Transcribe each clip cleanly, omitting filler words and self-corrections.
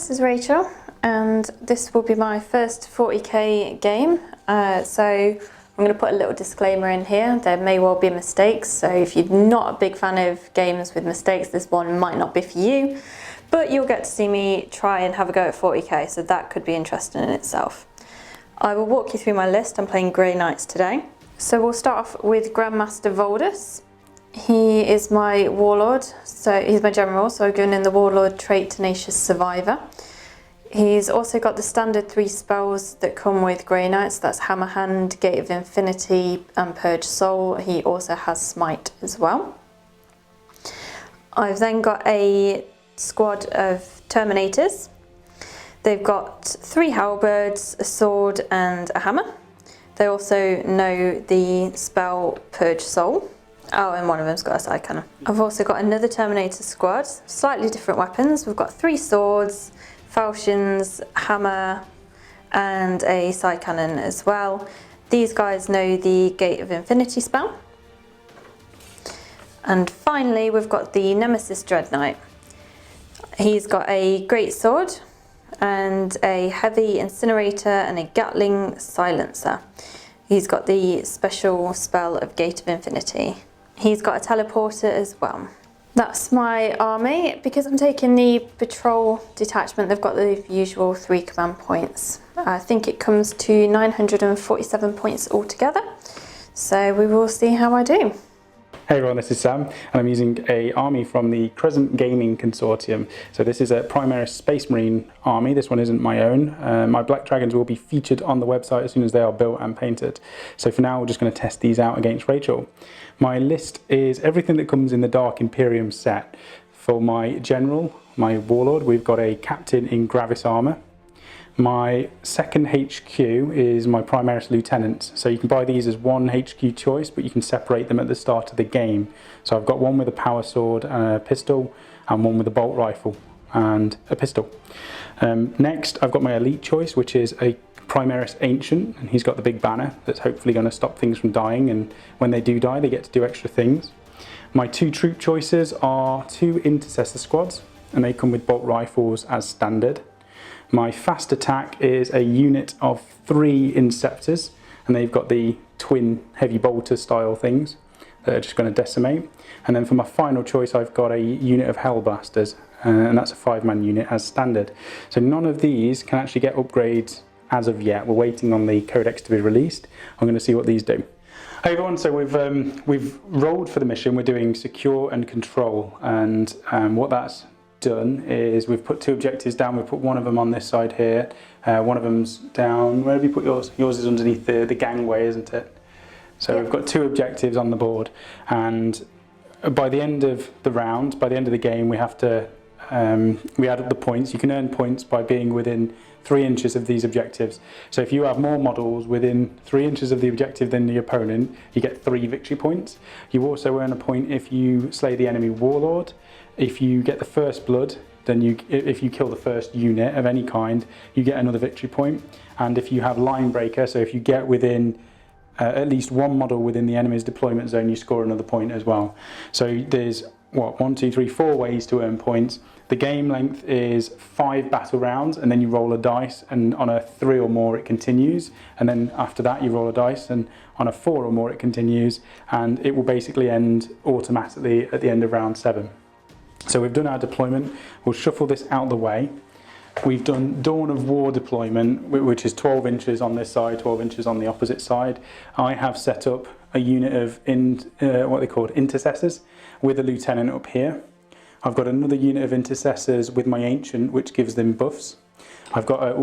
this is Rachel, and this will be my first 40k game. So I'm going to put a little disclaimer in here. There may well be mistakes, so if you're not a big fan of games with mistakes, this one might not be for you. But you'll get to see me try and have a go at 40k, so that could be interesting in itself. I will walk you through my list. I'm playing Grey Knights today. So we'll start off with Grandmaster Voldus. He is my warlord, so he's my general, so I'm going in the warlord trait Tenacious Survivor. He's also got the standard 3 spells that come with Grey Knights. That's Hammer Hand, Gate of Infinity and Purge Soul. He also has Smite as well. I've then got a squad of Terminators. They've got 3 halberds, a sword and a hammer. They also know the spell Purge Soul. Oh, and one of them's got a side cannon. I've also got another Terminator squad, slightly different weapons. We've got 3 swords, falchions, hammer, and a side cannon as well. These guys know the Gate of Infinity spell. And finally, we've got the Nemesis Dread Knight. He's got a great sword and a heavy incinerator and a Gatling silencer. He's got the special spell of Gate of Infinity. He's got a teleporter as well. That's my army. Because I'm taking the patrol detachment, they've got the usual 3 command points. I think it comes to 947 points altogether. So we will see how I do. Hey everyone, this is Sam, and I'm using an army from the Crescent Gaming Consortium. So this is a Primaris Space Marine army. This one isn't my own. My Black Dragons will be featured on the website as soon as they are built and painted. So for now, we're just going to test these out against Rachel. My list is everything that comes in the Dark Imperium set. For my general, my warlord, we've got a captain in Gravis armor. My second HQ is my Primaris Lieutenant. So you can buy these as one HQ choice, but you can separate them at the start of the game. So I've got one with a power sword and a pistol, and one with a bolt rifle and a pistol. Next, I've got my elite choice, which is a Primaris Ancient, and he's got the big banner that's hopefully going to stop things from dying, and when they do die, they get to do extra things. My 2 troop choices are 2 Intercessor squads, and they come with bolt rifles as standard. My fast attack is a unit of 3 Inceptors, and they've got the twin heavy bolter style things that are just going to decimate. And then for my final choice, I've got a unit of Hellblasters, and that's a 5-man unit as standard. So none of these can actually get upgrades as of yet. We're waiting on the codex to be released. I'm going to see what these do. Hey everyone, so we've rolled for the mission. We're doing secure and control, and what that's done is we've put 2 objectives down. We've put one of them on this side here, one of them's down. Where have you put yours? Yours is underneath the gangway, isn't it? So yep. We've got 2 objectives on the board, and by the end of the round, by the end of the game, we have to we add up the points. You can earn points by being within 3 inches of these objectives. So if you have more models within 3 inches of the objective than the opponent, you get 3 victory points. You also earn a point if you slay the enemy warlord. If you get the first blood, then if you kill the first unit of any kind, you get another victory point. And if you have line breaker, so if you get within at least 1 model within the enemy's deployment zone, you score another point as well. So there's 1, 2, 3, 4 ways to earn points. The game length is 5 battle rounds, and then you roll a dice, and on a 3 or more it continues, and then after that you roll a dice, and on a 4 or more it continues, and it will basically end automatically at the end of round 7. So we've done our deployment. We'll shuffle this out of the way. We've done Dawn of War deployment, which is 12 inches on this side, 12 inches on the opposite side. I have set up a unit of what they called intercessors with a lieutenant up here. I've got another unit of intercessors with my ancient, which gives them buffs. I've got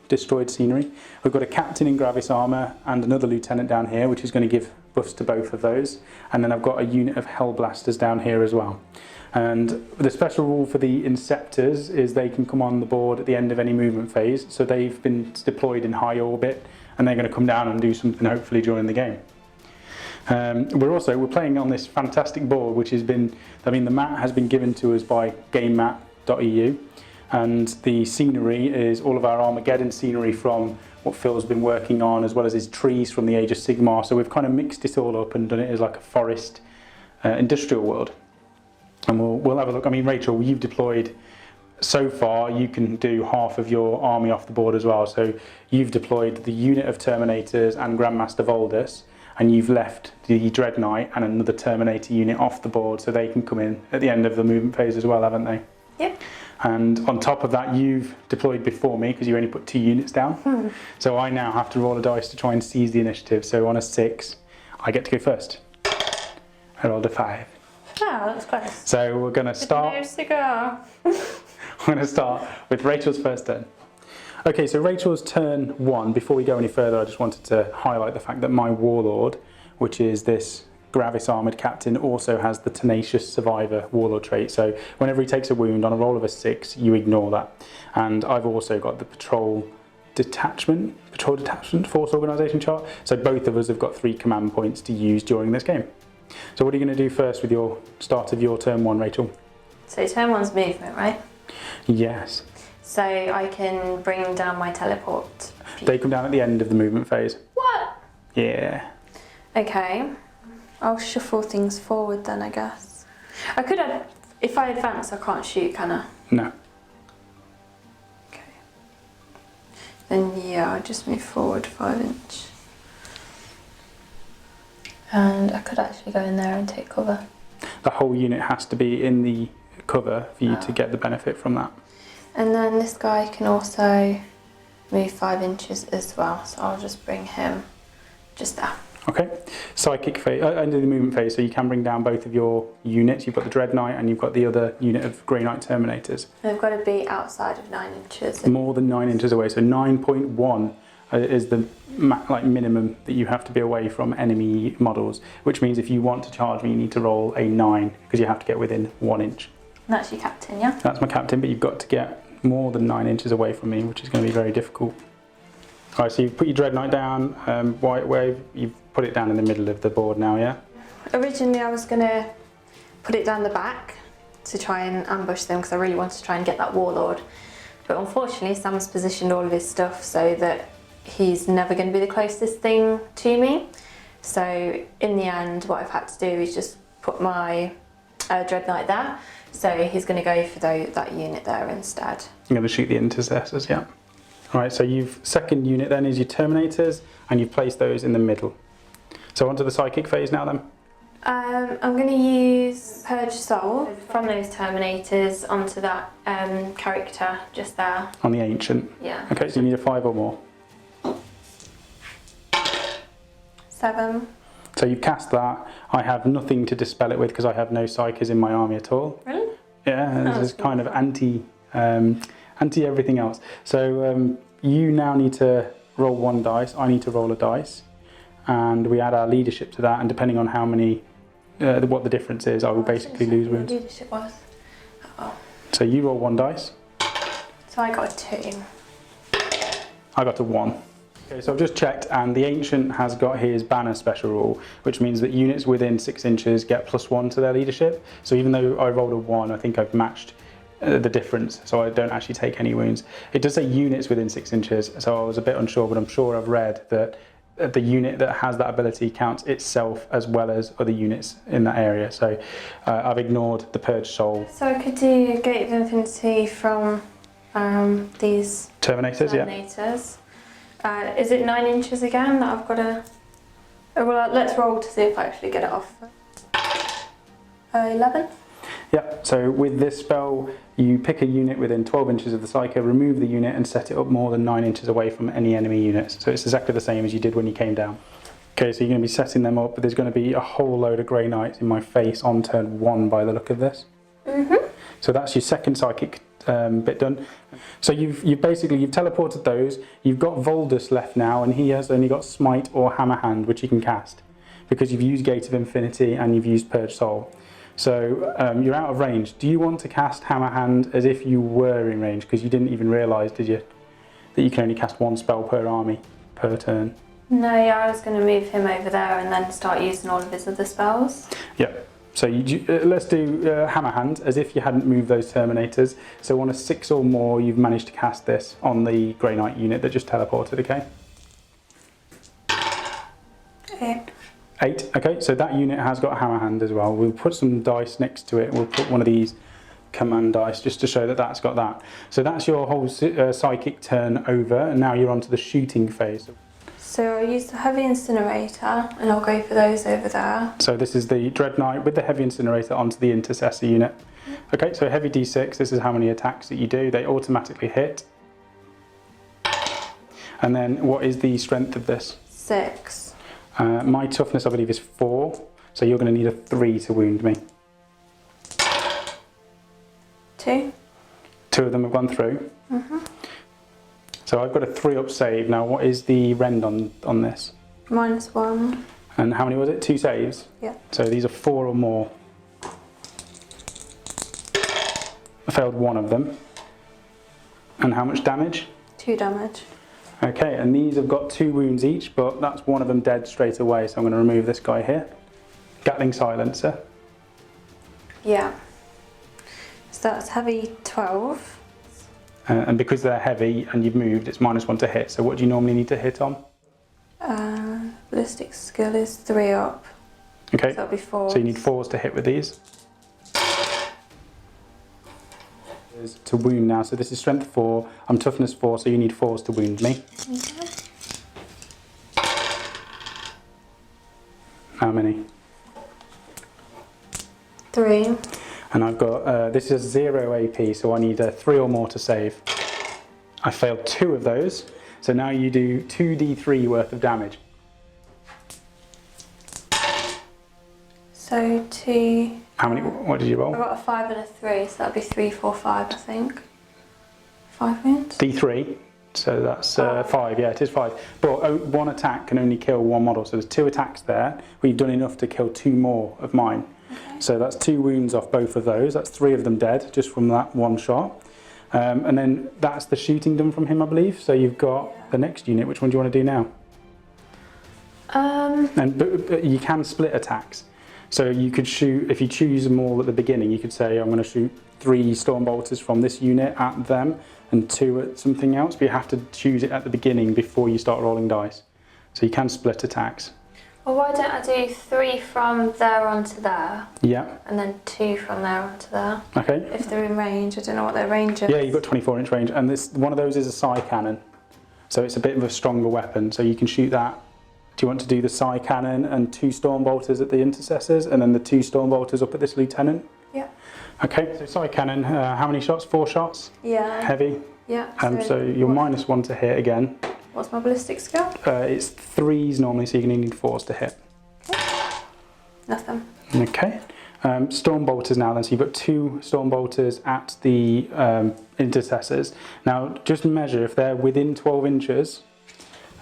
destroyed scenery. We've got a captain in Gravis armor and another lieutenant down here, which is going to give buffs to both of those. And then I've got a unit of Hellblasters down here as well. And the special rule for the Inceptors is they can come on the board at the end of any movement phase. So they've been deployed in high orbit, and they're going to come down and do something hopefully during the game. We're playing on this fantastic board, which has been, the mat has been given to us by GameMat.eu, and the scenery is all of our Armageddon scenery from what Phil's been working on, as well as his trees from the Age of Sigmar. So we've kind of mixed it all up and done it as like a forest industrial world. And we'll have a look. I mean, Rachel, you've deployed so far you can do half of your army off the board as well. So you've deployed the unit of Terminators and Grandmaster Voldus, and you've left the Dread Knight and another Terminator unit off the board, so they can come in at the end of the movement phase as well, haven't they? Yep. And on top of that, you've deployed before me because you only put 2 units down. So I now have to roll a dice to try and seize the initiative. So on a 6, I get to go first. I rolled a 5. Oh, that's close. So we're going to start. No cigar. I'm going to start with Rachel's first turn. Okay, so Rachel's turn 1. Before we go any further, I just wanted to highlight the fact that my Warlord, which is this Gravis Armoured Captain, also has the Tenacious Survivor Warlord trait. So whenever he takes a wound on a roll of a 6, you ignore that. And I've also got the Patrol Detachment Force Organisation chart. So both of us have got 3 command points to use during this game. So what are you going to do first with your start of your turn 1, Rachel? So turn 1's movement, right? Yes. So I can bring down my teleport. They come down at the end of the movement phase. What? Yeah. Okay. I'll shuffle things forward then, I guess. I could have, if I advance, I can't shoot, can I? No. Okay. Then yeah, I'll just move forward 5 inch. And I could actually go in there and take cover. The whole unit has to be in the cover for you to get the benefit from that. And then this guy can also move 5 inches as well, so I'll just bring him just there. Okay, psychic phase, under the movement phase, so you can bring down both of your units. You've got the Dread Knight and you've got the other unit of Grey Knight Terminators. They've got to be outside of 9 inches. More than 9 inches away, so 9.1 is the minimum that you have to be away from enemy models, which means if you want to charge me, you need to roll a 9 because you have to get within 1 inch. And that's your captain, yeah? That's my captain, but you've got to get more than 9 inches away from me, which is going to be very difficult. All right, so you've put your Dread Knight down. White Wave, you've put it down in the middle of the board now, yeah? Originally I was going to put it down the back to try and ambush them because I really wanted to try and get that Warlord. But unfortunately Sam's positioned all of his stuff so that he's never going to be the closest thing to me. So in the end what I've had to do is just put my Dread Knight there. So he's going to go for that unit there instead. You're going to shoot the intercessors, yeah. All right, so you've second unit then is your Terminators, and you've placed those in the middle. So onto the psychic phase now then. I'm going to use Purge Soul from those Terminators onto that character just there. On the Ancient? Yeah. Okay, so you need a 5 or more. 7. So you've cast that. I have nothing to dispel it with because I have no psychers in my army at all. Really? Yeah, this is kind of anti everything else. So you now need to roll 1 dice. I need to roll a dice, and we add our leadership to that. And depending on how many, what the difference is, I will basically lose wounds. Leadership was. Oh. So you roll 1 dice. So I got a 2. I got a 1. Okay, so I've just checked, and the Ancient has got his banner special rule, which means that units within 6 inches get +1 to their leadership. So even though I rolled a 1, I think I've matched the difference, so I don't actually take any wounds. It does say units within 6 inches, so I was a bit unsure, but I'm sure I've read that the unit that has that ability counts itself as well as other units in that area. So I've ignored the Purge Soul. So I could do Gate of Infinity from these Terminators, yeah. Is it 9 inches again that I've got to... Oh, well, let's roll to see if I actually get it off. 11? Yeah, so with this spell, you pick a unit within 12 inches of the Psyker, remove the unit and set it up more than 9 inches away from any enemy units. So it's exactly the same as you did when you came down. Okay, so you're going to be setting them up, but there's going to be a whole load of Grey Knights in my face on turn 1 by the look of this. So that's your second psychic bit done. So you've teleported those. You've got Voldus left now, and he has only got Smite or Hammer Hand, which he can cast, because you've used Gate of Infinity and you've used Purge Soul. So you're out of range. Do you want to cast Hammer Hand as if you were in range? Because you didn't even realise, did you, that you can only cast 1 spell per army per turn? No, yeah, I was going to move him over there and then start using all of his other spells. Yeah. So let's do Hammer Hand as if you hadn't moved those Terminators. So on a 6 or more, you've managed to cast this on the Grey Knight unit that just teleported, okay? 8, okay, so that unit has got a Hammer Hand as well. We'll put some dice next to it. We'll put one of these command dice just to show that that's got that. So that's your whole psychic turn over, and now you're onto the shooting phase. So I'll use the heavy incinerator and I'll go for those over there. So this is the Dread Knight with the heavy incinerator onto the intercessor unit. Okay, so heavy d6, this is how many attacks that you do. They automatically hit. And then what is the strength of this? 6. My toughness, I believe, is 4. So you're going to need a 3 to wound me. 2. 2 of them have gone through. So I've got a 3 up save. Now what is the rend on this? -1. And how many was it? 2 saves? Yeah. So these are 4 or more. I failed 1 of them. And how much damage? 2 damage. Okay, and these have got 2 wounds each, but that's one of them dead straight away, so I'm going to remove this guy here. Gatling silencer. Yeah. So that's heavy 12. And because they're heavy and you've moved, it's -1 to hit. So what do you normally need to hit on? Ballistic skill is 3 up. Okay, So that'll be 4. so you need 4s to hit with these. To wound now, so this is strength 4, I'm toughness 4, so you need 4s to wound me. How many? 3. And I've got, this is 0 AP, so I need 3 or more to save. I failed 2 of those, so now you do 2d3 worth of damage. So 2. How many, what did you roll? I got a 5 and a 3, so that'd be 3, 4, 5, I think. 5 wounds? D3, so that's 5, yeah, it is 5. But 1 attack can only kill 1 model, so there's 2 attacks there. We've done enough to kill 2 more of mine. Okay. So that's 2 wounds off both of those, that's 3 of them dead, just from that 1 shot. And then that's the shooting done from him, I believe. So you've got the next unit, which one do you want to do now? But you can split attacks. So you could shoot, if you choose them all at the beginning, you could say, I'm going to shoot 3 storm bolters from this unit at them and 2 at something else, but you have to choose it at the beginning before you start rolling dice. So you can split attacks. Well, why don't I do 3 from there onto there? Yeah. And then 2 from there onto there. Okay. If they're in range, I don't know what their range is. Yeah, you've got 24-inch range, and this one of those is a psi cannon. So it's a bit of a stronger weapon, so you can shoot that. Do you want to do the psi cannon and 2 storm bolters at the intercessors, and then the 2 storm bolters up at this lieutenant? Yeah. Okay, so psi cannon, how many shots? 4 shots? Yeah. Heavy? Yeah. So you're -1 to hit again. What's my ballistic skill? It's 3s normally, so you can need 4s to hit. Okay. Nothing. Okay. Storm bolters now then, so you've got 2 storm bolters at the intercessors. Now just measure if they're within 12 inches,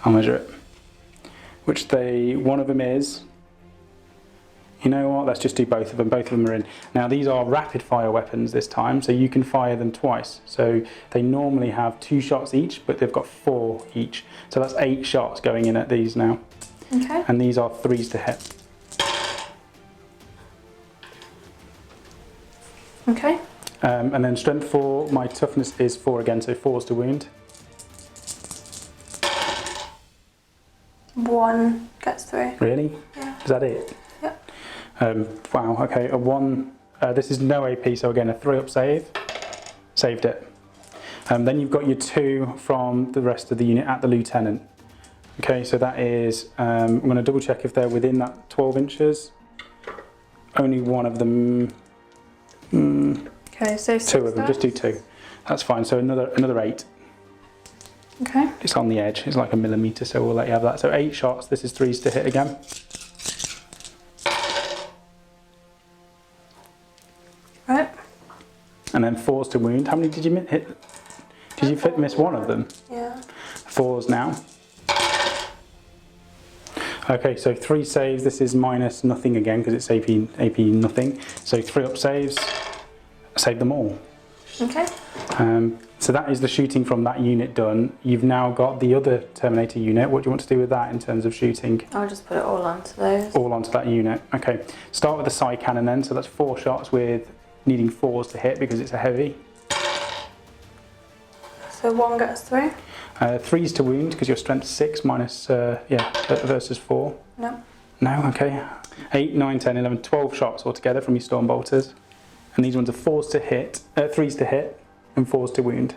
I'll measure it. Which one of them is, you know what, let's just do both of them are in. Now these are rapid fire weapons this time, so you can fire them twice. So they normally have 2 shots each, but they've got 4 each. So that's 8 shots going in at these now. Okay. And these are 3s to hit. Okay. And then strength 4, my toughness is 4 again, so 4s to wound. 1 gets through. Really? Yeah. Is that it? Yeah. Wow, okay, a 1, this is no AP, so again a 3 up save, saved it. Then you've got your 2 from the rest of the unit at the lieutenant. Okay, so that is, I'm going to double check if they're within that 12 inches. Only 1 of them, Okay, so 2 of them, just do 2. That's fine, so another 8. Okay. It's on the edge, it's like a millimetre, so we'll let you have that. So 8 shots, this is 3s to hit again. Right. And then 4s to wound. How many did you hit? Did you miss 1 of them? Yeah. 4s now. Okay, so 3 saves, this is minus nothing again because it's AP nothing. So 3 up saves, save them all. Okay. So that is the shooting from that unit done. You've now got the other Terminator unit. What do you want to do with that in terms of shooting? I'll just put it all onto those. All onto that unit. Okay, start with the psi cannon then. So that's 4 shots with needing 4s to hit because it's a heavy. So 1 gets through? 3s to wound because your strength 6 minus, versus 4. No. No, okay. 8, 9, 10, 11, 12 shots altogether from your storm bolters. and these ones are 4s to hit, 3s to hit, and 4s to wound.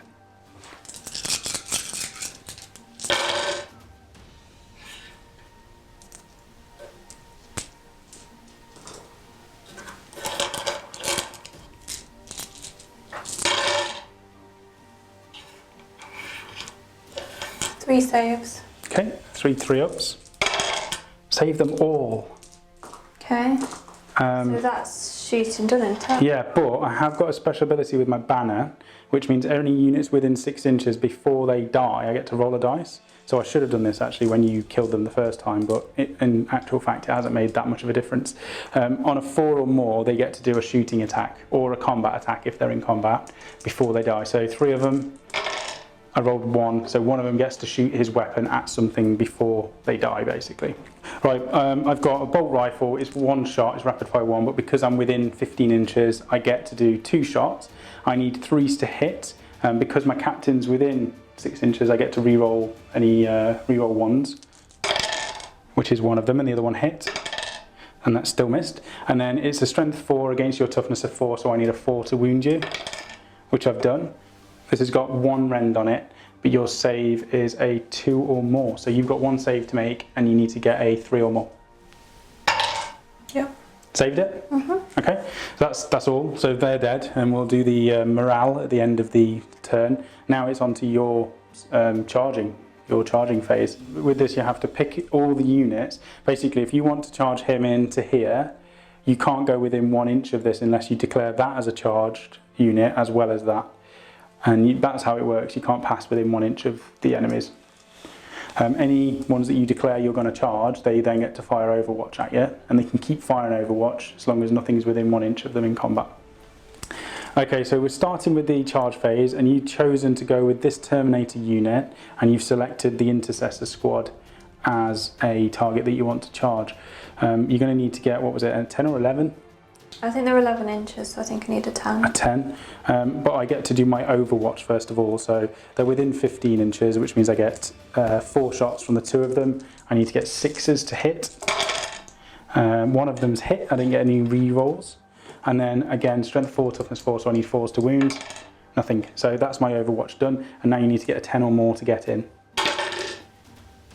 Three saves. Okay, 3 3-ups. Save them all. Okay. So that's shooting done in turn. Yeah, but I have got a special ability with my banner, which means any units within 6 inches before they die, I get to roll a dice. So I should have done this actually when you killed them the first time, but in actual fact it hasn't made that much of a difference. On a 4 or more, they get to do a shooting attack or a combat attack if they're in combat before they die. So 3 of them, I rolled 1, so one of them gets to shoot his weapon at something before they die, basically. Right, I've got a bolt rifle. It's 1 shot, it's rapid fire 1, but because I'm within 15 inches, I get to do 2 shots. I need 3s to hit, and because my captain's within 6 inches, I get to re-roll any re-roll 1s, which is 1 of them, and the other one hit, and that's still missed. And then it's a strength 4 against your toughness of 4, so I need a 4 to wound you, which I've done. This has got 1 rend on it, but your save is a 2 or more. So you've got 1 save to make and you need to get a 3 or more. Yep. Saved it? Mm-hmm. Okay, so that's all. So they're dead, and we'll do the morale at the end of the turn. Now it's on to your charging phase. With this you have to pick all the units. Basically, if you want to charge him into here, you can't go within 1 inch of this unless you declare that as a charged unit as well as that. And that's how it works. You can't pass within 1 inch of the enemies. Any ones that you declare you're going to charge, they then get to fire Overwatch at you, and they can keep firing Overwatch as long as nothing's within 1 inch of them in combat. Okay, so we're starting with the charge phase, and you've chosen to go with this Terminator unit, and you've selected the Intercessor Squad as a target that you want to charge. You're going to need to get, what was it, a 10 or 11? I think they're 11 inches, so I think I need a 10. A 10, but I get to do my Overwatch first of all, so they're within 15 inches, which means I get 4 shots from the 2 of them. I need to get 6s to hit. 1 of them's hit, I didn't get any re-rolls. And then again, strength 4, toughness 4, so I need 4s to wound. Nothing, so that's my Overwatch done, and now you need to get a 10 or more to get in.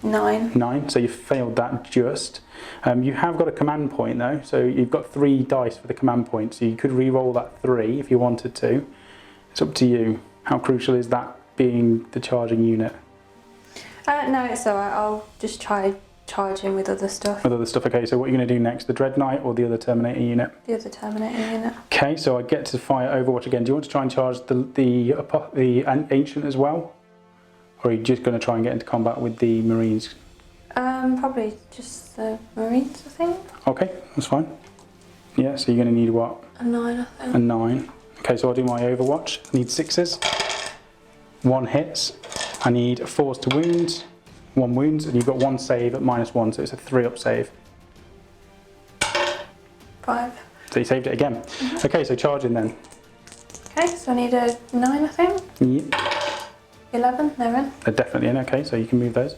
9. 9, so you failed that just. You have got a command point though, so you've got 3 dice for the command point, so you could re-roll that 3 if you wanted to. It's up to you. How crucial is that being the charging unit? No, it's alright, I'll just try charging with other stuff. With other stuff, okay, so what are you going to do next, the Dread Knight or the other Terminator unit? The other Terminator unit. Okay, so I get to fire Overwatch again. Do you want to try and charge the Ancient as well? Or are you just going to try and get into combat with the Marines? Probably just the Marines, I think. Okay, that's fine. Yeah, so you're going to need what? A 9, I think. A 9. Okay, so I'll do my Overwatch. I need 6s. 1 hits. I need 4s to wound. 1 wounds, and you've got 1 save at -1, so it's a 3-up save. 5. So you saved it again. Mm-hmm. Okay, so charging then. Okay, so I need a 9, I think. Yep. 11, they're in. They're definitely in, okay, so you can move those.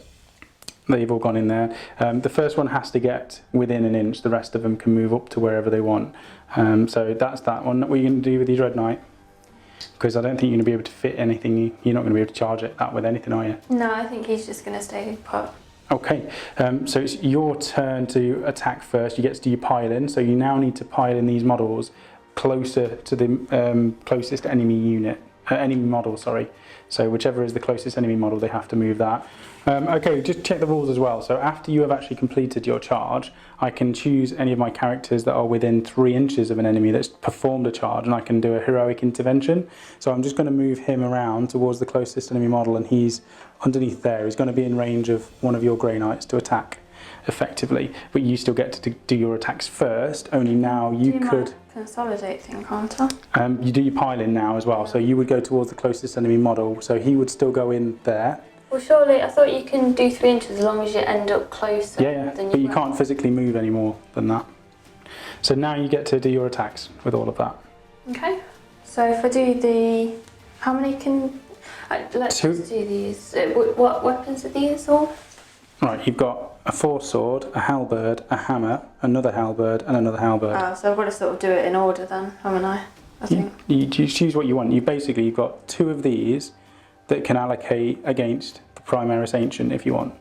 They've all gone in there. The first one has to get within 1 inch, the rest of them can move up to wherever they want. So that's that one. What are you going to do with your Dread Knight? Because I don't think you're going to be able to fit anything, you're not going to be able to charge that with anything, are you? No, I think he's just going to stay put. Okay, so it's your turn to attack first. You get to do your pile-in, so you now need to pile in these models closer to the closest enemy unit. Enemy model, sorry. So whichever is the closest enemy model, they have to move that. Okay, just check the rules as well. So after you have actually completed your charge, I can choose any of my characters that are within 3 inches of an enemy that's performed a charge, and I can do a heroic intervention. So I'm just going to move him around towards the closest enemy model, and he's underneath there. He's going to be in range of one of your Grey Knights to attack effectively, but you still get to do your attacks first. Only now you could consolidate thing, can't I? You do your pile-in now as well, so you would go towards the closest enemy model, so he would still go in there. Well, surely, I thought you can do 3 inches as long as you end up closer. Yeah, but you can't physically move any more than that. So now you get to do your attacks with all of that. Okay, so if I do the... How many can... let's just do these. What weapons are these all? Right, you've got a 4-sword, a halberd, a hammer, another halberd, and another halberd. Oh, so I've got to sort of do it in order then, haven't I? I think. You choose what you want. You've got 2 of these that can allocate against the Primaris Ancient if you want,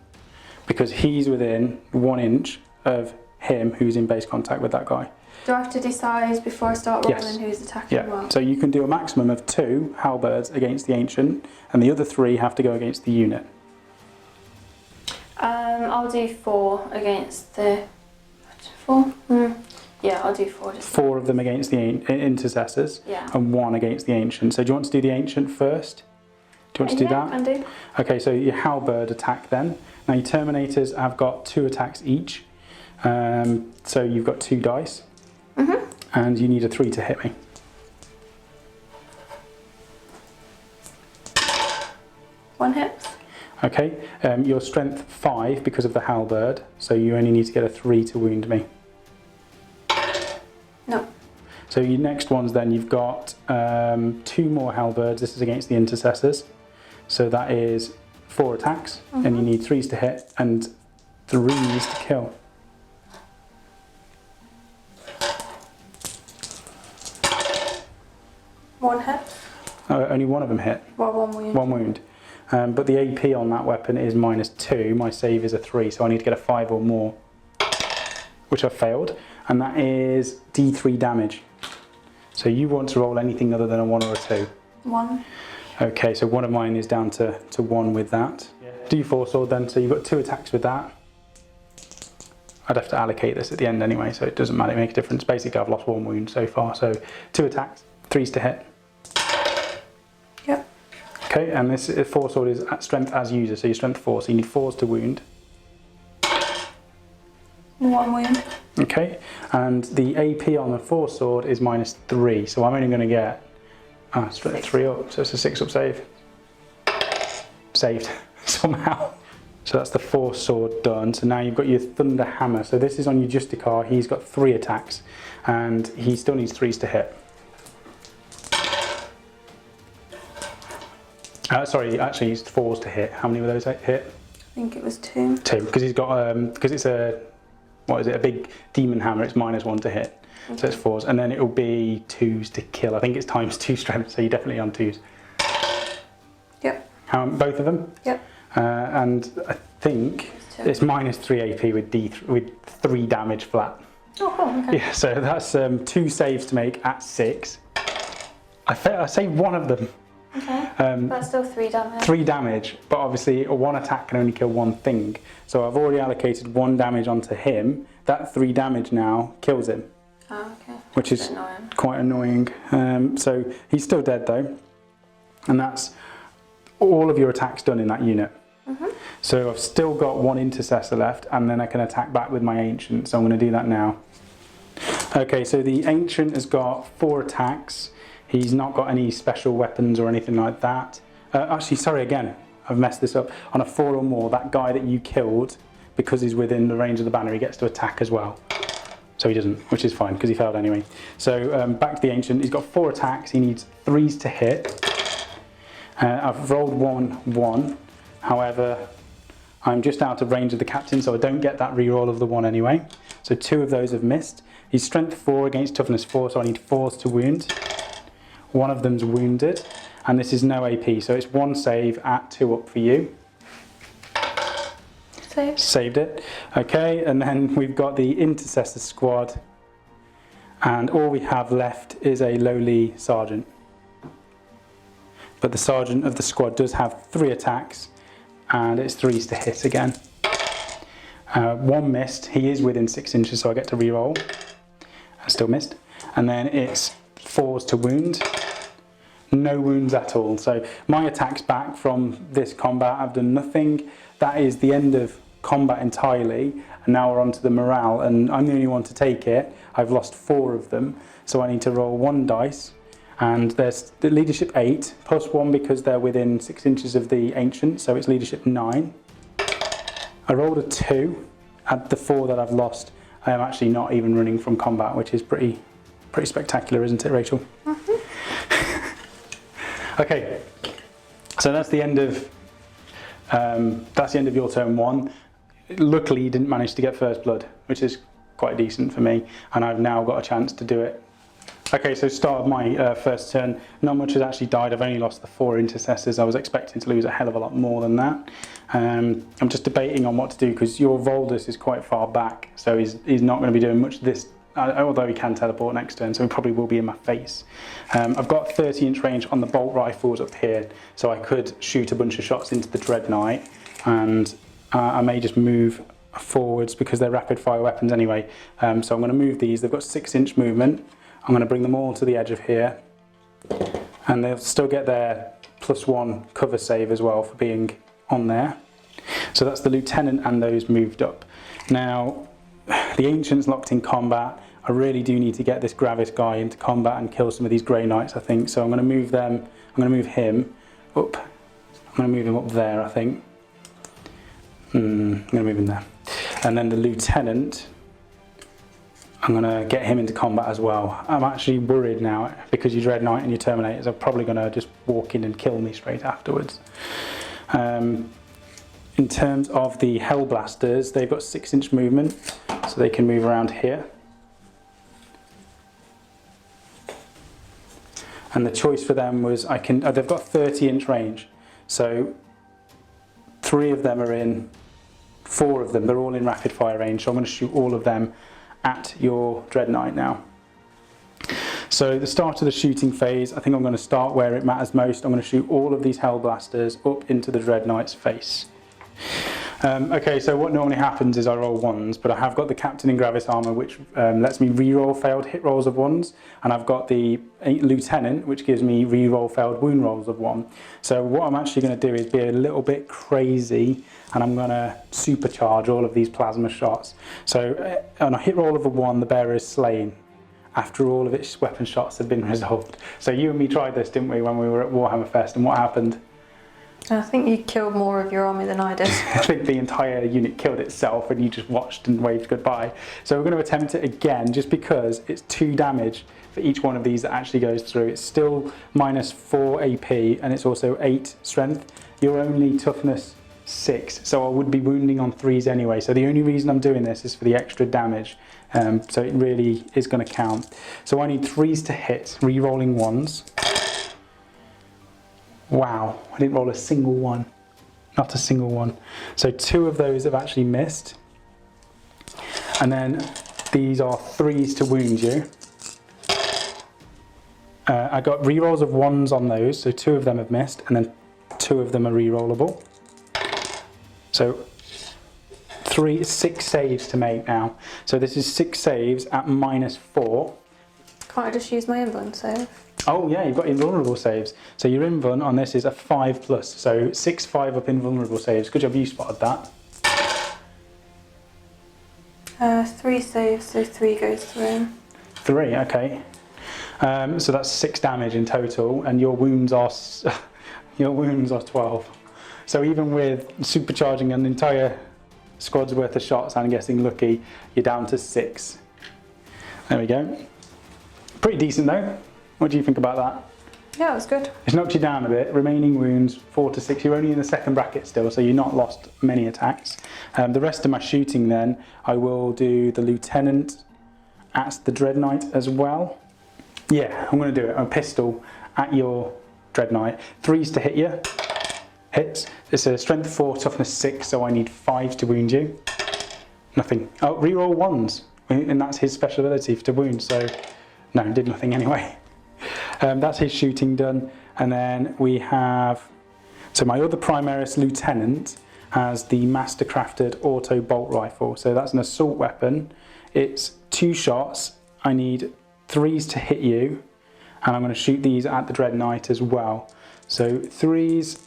because he's within 1 inch of him who's in base contact with that guy. Do I have to decide before I start rolling Yes. who's attacking Yeah. what? So you can do a maximum of 2 halberds against the Ancient, and the other 3 have to go against the unit. I'll do 4 against the... 4? Yeah, I'll do 4. Just 4 of them against the intercessors, yeah. and 1 against the Ancient. So do you want to do the Ancient first? Do you want to do that? Yeah, I can do. Okay, so your halberd attack then. Now your Terminators have got 2 attacks each. So you've got 2 dice. And you need a 3 to hit me. One hit. Okay, your strength 5 because of the halberd, so you only need to get a 3 to wound me. No. So your next ones then, you've got 2 more halberds. This is against the intercessors. So that is 4 attacks, and you need 3s to hit and 3s to kill. One hit. Only 1 of them hit. Well, 1 wound. 1 wound. But the AP on that weapon is -2. My save is a 3, so I need to get a 5 or more, which I failed. And that is D3 damage. So you want to roll anything other than a 1 or a 2. 1. Okay, so one of mine is down to 1 with that. D4 sword then, so you've got 2 attacks with that. I'd have to allocate this at the end anyway, so it doesn't matter, make a difference. Basically, I've lost 1 wound so far, so 2 attacks, 3s to hit. Yep. Okay, and this 4 sword is at strength as user, so you're strength 4, so you need 4s to wound. 1 wound. Okay, and the AP on the 4 sword is -3, so I'm only going to get strength 3 up, so it's a 6 up save. Saved somehow. So that's the 4 sword done. So now you've got your Thunder Hammer. So this is on your Justicar. He's got 3 attacks, and he still needs 3s to hit. Sorry, actually he's 4s to hit. How many were those hit? I think it was 2. 2, because he's got because it's a a big demon hammer. It's -1 to hit, so it's 4s, and then it will be 2s to kill. I think it's ×2 strength, so you're definitely on 2s. Yep. Both of them. Yep. And I think it's -3 AP with 3 damage flat. Oh, cool. Okay. Yeah, so that's 2 saves to make at 6. I saved 1 of them. Okay. That's still 3 damage. 3 damage, but obviously 1 attack can only kill 1 thing. So I've already allocated 1 damage onto him. That 3 damage now kills him. Oh, okay. Which is quite annoying. So he's still dead though. And that's all of your attacks done in that unit. So I've still got 1 intercessor left, and then I can attack back with my Ancient. So I'm going to do that now. Okay, so the Ancient has got 4 attacks. He's not got any special weapons or anything like that. Actually, sorry again, I've messed this up. On a 4 or more, that guy that you killed, because he's within the range of the banner, he gets to attack as well. So he doesn't, which is fine, because he failed anyway. So back to the Ancient. He's got 4 attacks. He needs 3s to hit. I've rolled 1. However, I'm just out of range of the captain, so I don't get that reroll of the 1 anyway. So 2 of those have missed. He's strength 4 against toughness 4, so I need 4s to wound. 1 of them's wounded, and this is no AP, so it's 1 save at 2 up for you. Saved it. Okay, and then we've got the Intercessor squad, and all we have left is a lowly sergeant. But the sergeant of the squad does have 3 attacks, and it's 3s to hit again. 1 missed. He is within 6 inches, so I get to reroll. I still missed. And then it's 4s to wound. No wounds at all. So my attacks back from this combat, I've done nothing. That is the end of combat entirely. And now we're on to the morale, and I'm the only one to take it. I've lost 4 of them, so I need to roll 1 dice. And there's the leadership 8, plus 1 because they're within 6 inches of the Ancient, so it's leadership 9. I rolled a 2. At the 4 that I've lost, I am actually not even running from combat, which is pretty spectacular, isn't it, Rachel? Okay, so that's the end of your turn 1. Luckily, you didn't manage to get first blood, which is quite decent for me, and I've now got a chance to do it Okay, so start of my first turn, not much has actually died. I've only lost the 4 intercessors. I was expecting to lose a hell of a lot more than that. I'm just debating on what to do because your Voldus is quite far back, so he's not going to be doing much this, although he can teleport next turn, so he probably will be in my face. I've got 30-inch range on the bolt rifles up here, so I could shoot a bunch of shots into the Dread Knight, and I may just move forwards because they're rapid fire weapons anyway. So I'm going to move these. They've got 6-inch movement. I'm going to bring them all to the edge of here, and they'll still get their +1 cover save as well for being on there. So that's the Lieutenant and those moved up. Now, the Ancient's locked in combat. I really do need to get this Gravis guy into combat and kill some of these Grey Knights, I think. So I'm going to move them. I'm going to move him up. I'm going to move him up there, I think. I'm going to move him there. And then the Lieutenant, I'm going to get him into combat as well. I'm actually worried now because you Dread Knight and your Terminators are probably going to just walk in and kill me straight afterwards. In terms of the Hellblasters, they've got 6-inch movement, so they can move around here. And the choice for them was they've got 30-inch range, so 3 of them are in, 4 of them, they're all in rapid fire range, so I'm going to shoot all of them at your Dread Knight now. So the start of the shooting phase, I think I'm going to start where it matters most. I'm going to shoot all of these Hellblasters up into the Dread Knight's face. Okay, so what normally happens is I roll 1s, but I have got the Captain in Gravis armor, which lets me re-roll failed hit rolls of 1s, and I've got the Lieutenant, which gives me re-roll failed wound rolls of 1. So what I'm actually going to do is be a little bit crazy, and I'm going to supercharge all of these plasma shots. So on a hit roll of a 1, the bearer is slain after all of its weapon shots have been resolved. So you and me tried this, didn't we, when we were at Warhammer Fest, and what happened? I think you killed more of your army than I did. I think the entire unit killed itself and you just watched and waved goodbye. So we're going to attempt it again just because it's 2 damage for each one of these that actually goes through. It's still -4 AP and it's also 8 strength. You're only toughness 6, so I would be wounding on 3s anyway. So the only reason I'm doing this is for the extra damage. So it really is going to count. So I need 3s to hit, re-rolling 1s. Wow, I didn't roll a single one. Not a single one. So 2 of those have actually missed. And then these are 3s to wound you. I got re-rolls of 1s on those, so 2 of them have missed, and then 2 of them are re-rollable. So 6 saves to make now. So this is 6 saves at -4. Can't I just use my invuln save? Oh yeah, you've got invulnerable saves. So your invuln on this is a 5+, so 6/5 up invulnerable saves. Good job you spotted that. 3 saves, so 3 goes through. 3, okay. So that's 6 damage in total, and your wounds are 12. So even with supercharging an entire squad's worth of shots and getting lucky, you're down to 6. There we go. Pretty decent though. What do you think about that? Yeah, it was good. It's knocked you down a bit. Remaining wounds 4 to 6. You're only in the second bracket still, so you're not lost many attacks. The rest of my shooting then, I will do the Lieutenant at the Dread Knight as well. Yeah, I'm going to do it. A pistol at your Dread Knight. 3s to hit you. Hits. It's a strength 4, toughness 6, so I need 5 to wound you. Nothing. Oh, reroll 1s, and that's his special ability to wound. So no, did nothing anyway. That's his shooting done, and then we have, so my other Primaris Lieutenant has the mastercrafted auto bolt rifle. So that's an assault weapon. It's 2 shots. I need 3s to hit you, and I'm going to shoot these at the Dread Knight as well. So 3s,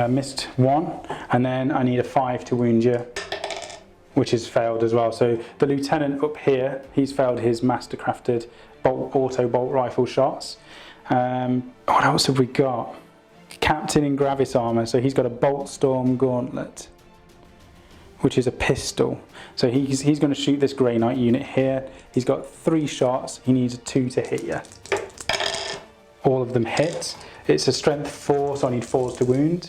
missed 1, and then I need a 5 to wound you, which is failed as well. So the Lieutenant up here, he's failed his mastercrafted auto bolt rifle shots. What else have we got? Captain in Gravis armor, so he's got a bolt storm gauntlet, which is a pistol. So he's going to shoot this Grey Knight unit here. He's got 3 shots. He needs a 2 to hit you. All of them hit. It's a strength 4, so I need 4s to wound.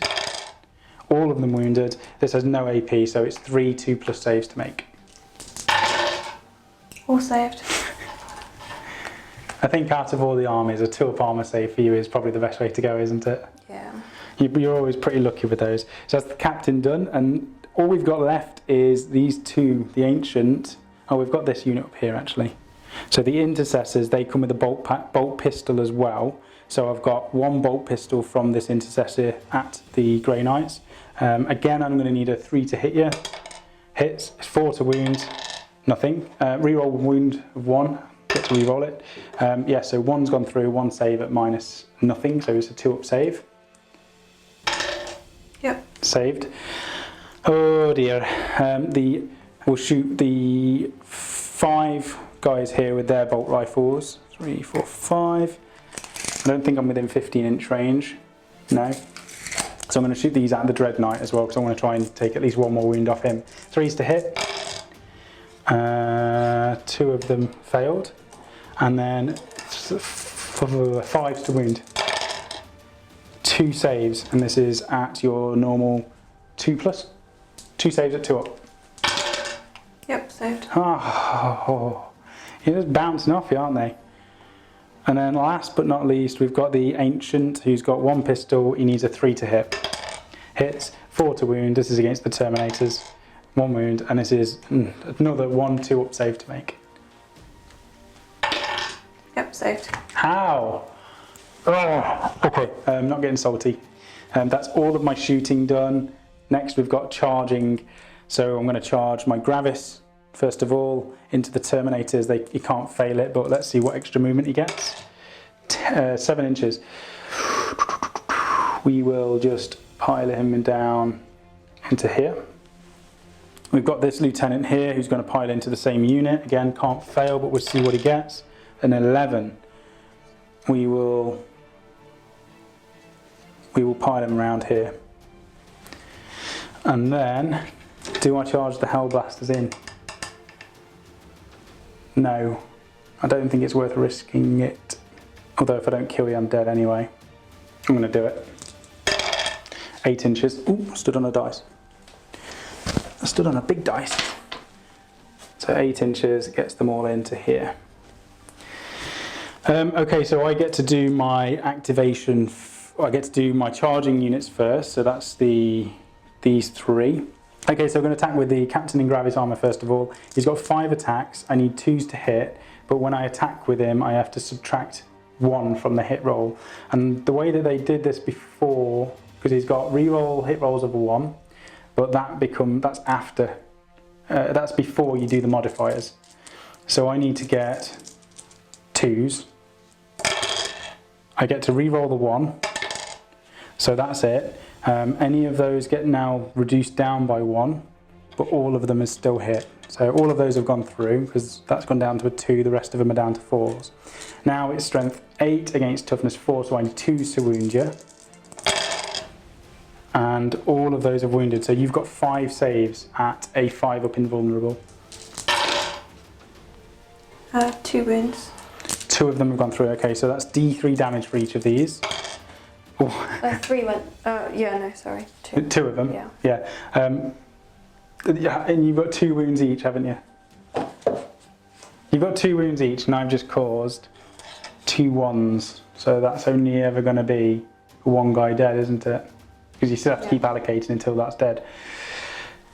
All of them wounded. This has no AP, so it's 3 2+ saves to make. All saved. I think out of all the armies, a 2-up armour save for you is probably the best way to go, isn't it? Yeah. You're always pretty lucky with those. So that's the captain done, and all we've got left is these two, the ancient. Oh, we've got this unit up here actually. So the intercessors, they come with a bolt pistol as well. So I've got 1 bolt pistol from this intercessor at the Grey Knights. Again, I'm going to need a 3 to hit you. Hits, 4 to wound, nothing. Reroll wound of 1. Get to re-roll it. Yeah, so 1's gone through, 1 save at minus nothing, so it's a 2-up save. Yep. Saved. Oh dear. We'll shoot the 5 guys here with their bolt rifles. 3, 4, 5. I don't think I'm within 15-inch range. No. So I'm going to shoot these at the Dread Knight as well, because I want to try and take at least 1 more wound off him. 3's to hit. 2 of them failed. And then 5's to wound. 2 saves, and this is at your normal 2+. 2 saves at 2-up. Yep, saved. Oh, you're just bouncing off you, aren't they? And then last but not least, we've got the Ancient, who's got 1 pistol. He needs a 3 to hit. Hits, 4 to wound. This is against the Terminators. 1 wound, and this is another 1 2-up save to make. Yep, saved. How? Oh, okay, not getting salty. That's all of my shooting done. Next we've got charging. So I'm going to charge my Gravis, first of all, into the Terminators. You can't fail it, but let's see what extra movement he gets. 7 inches. We will just pile him down into here. We've got this lieutenant here who's going to pile into the same unit. Again, can't fail, but we'll see what he gets. An 11. We will pile him around here. And then, do I charge the Hellblasters in? No, I don't think it's worth risking it. Although if I don't kill you, I'm dead anyway. I'm going to do it. 8 inches. Ooh, stood on a dice. I stood on a big dice. So 8 inches gets them all into here. Okay, so I get to do my activation. I get to do my charging units first. So that's these 3. Okay, so I'm going to attack with the Captain in Gravis armor first of all. He's got 5 attacks. I need 2s to hit, but when I attack with him, I have to subtract 1 from the hit roll. And the way that they did this before, because he's got reroll hit rolls of a 1, but that's after. That's before you do the modifiers. So I need to get 2s. I get to reroll the 1. So that's it. Any of those get now reduced down by 1, but all of them is still hit. So all of those have gone through, because that's gone down to a 2, the rest of them are down to 4s. Now it's strength 8 against toughness 4, so I need 2s to wound you. And all of those have wounded, so you've got 5 saves at a 5-up invulnerable. 2 wounds. 2 of them have gone through, okay, so that's D3 damage for each of these. 3 went, yeah, no, sorry. 2. 2 of them? Yeah. Yeah. Yeah, and you've got 2 wounds each, haven't you? You've got 2 wounds each, and I've just caused 2 1s. So that's only ever going to be 1 guy dead, isn't it? Because you still have to keep allocating until that's dead.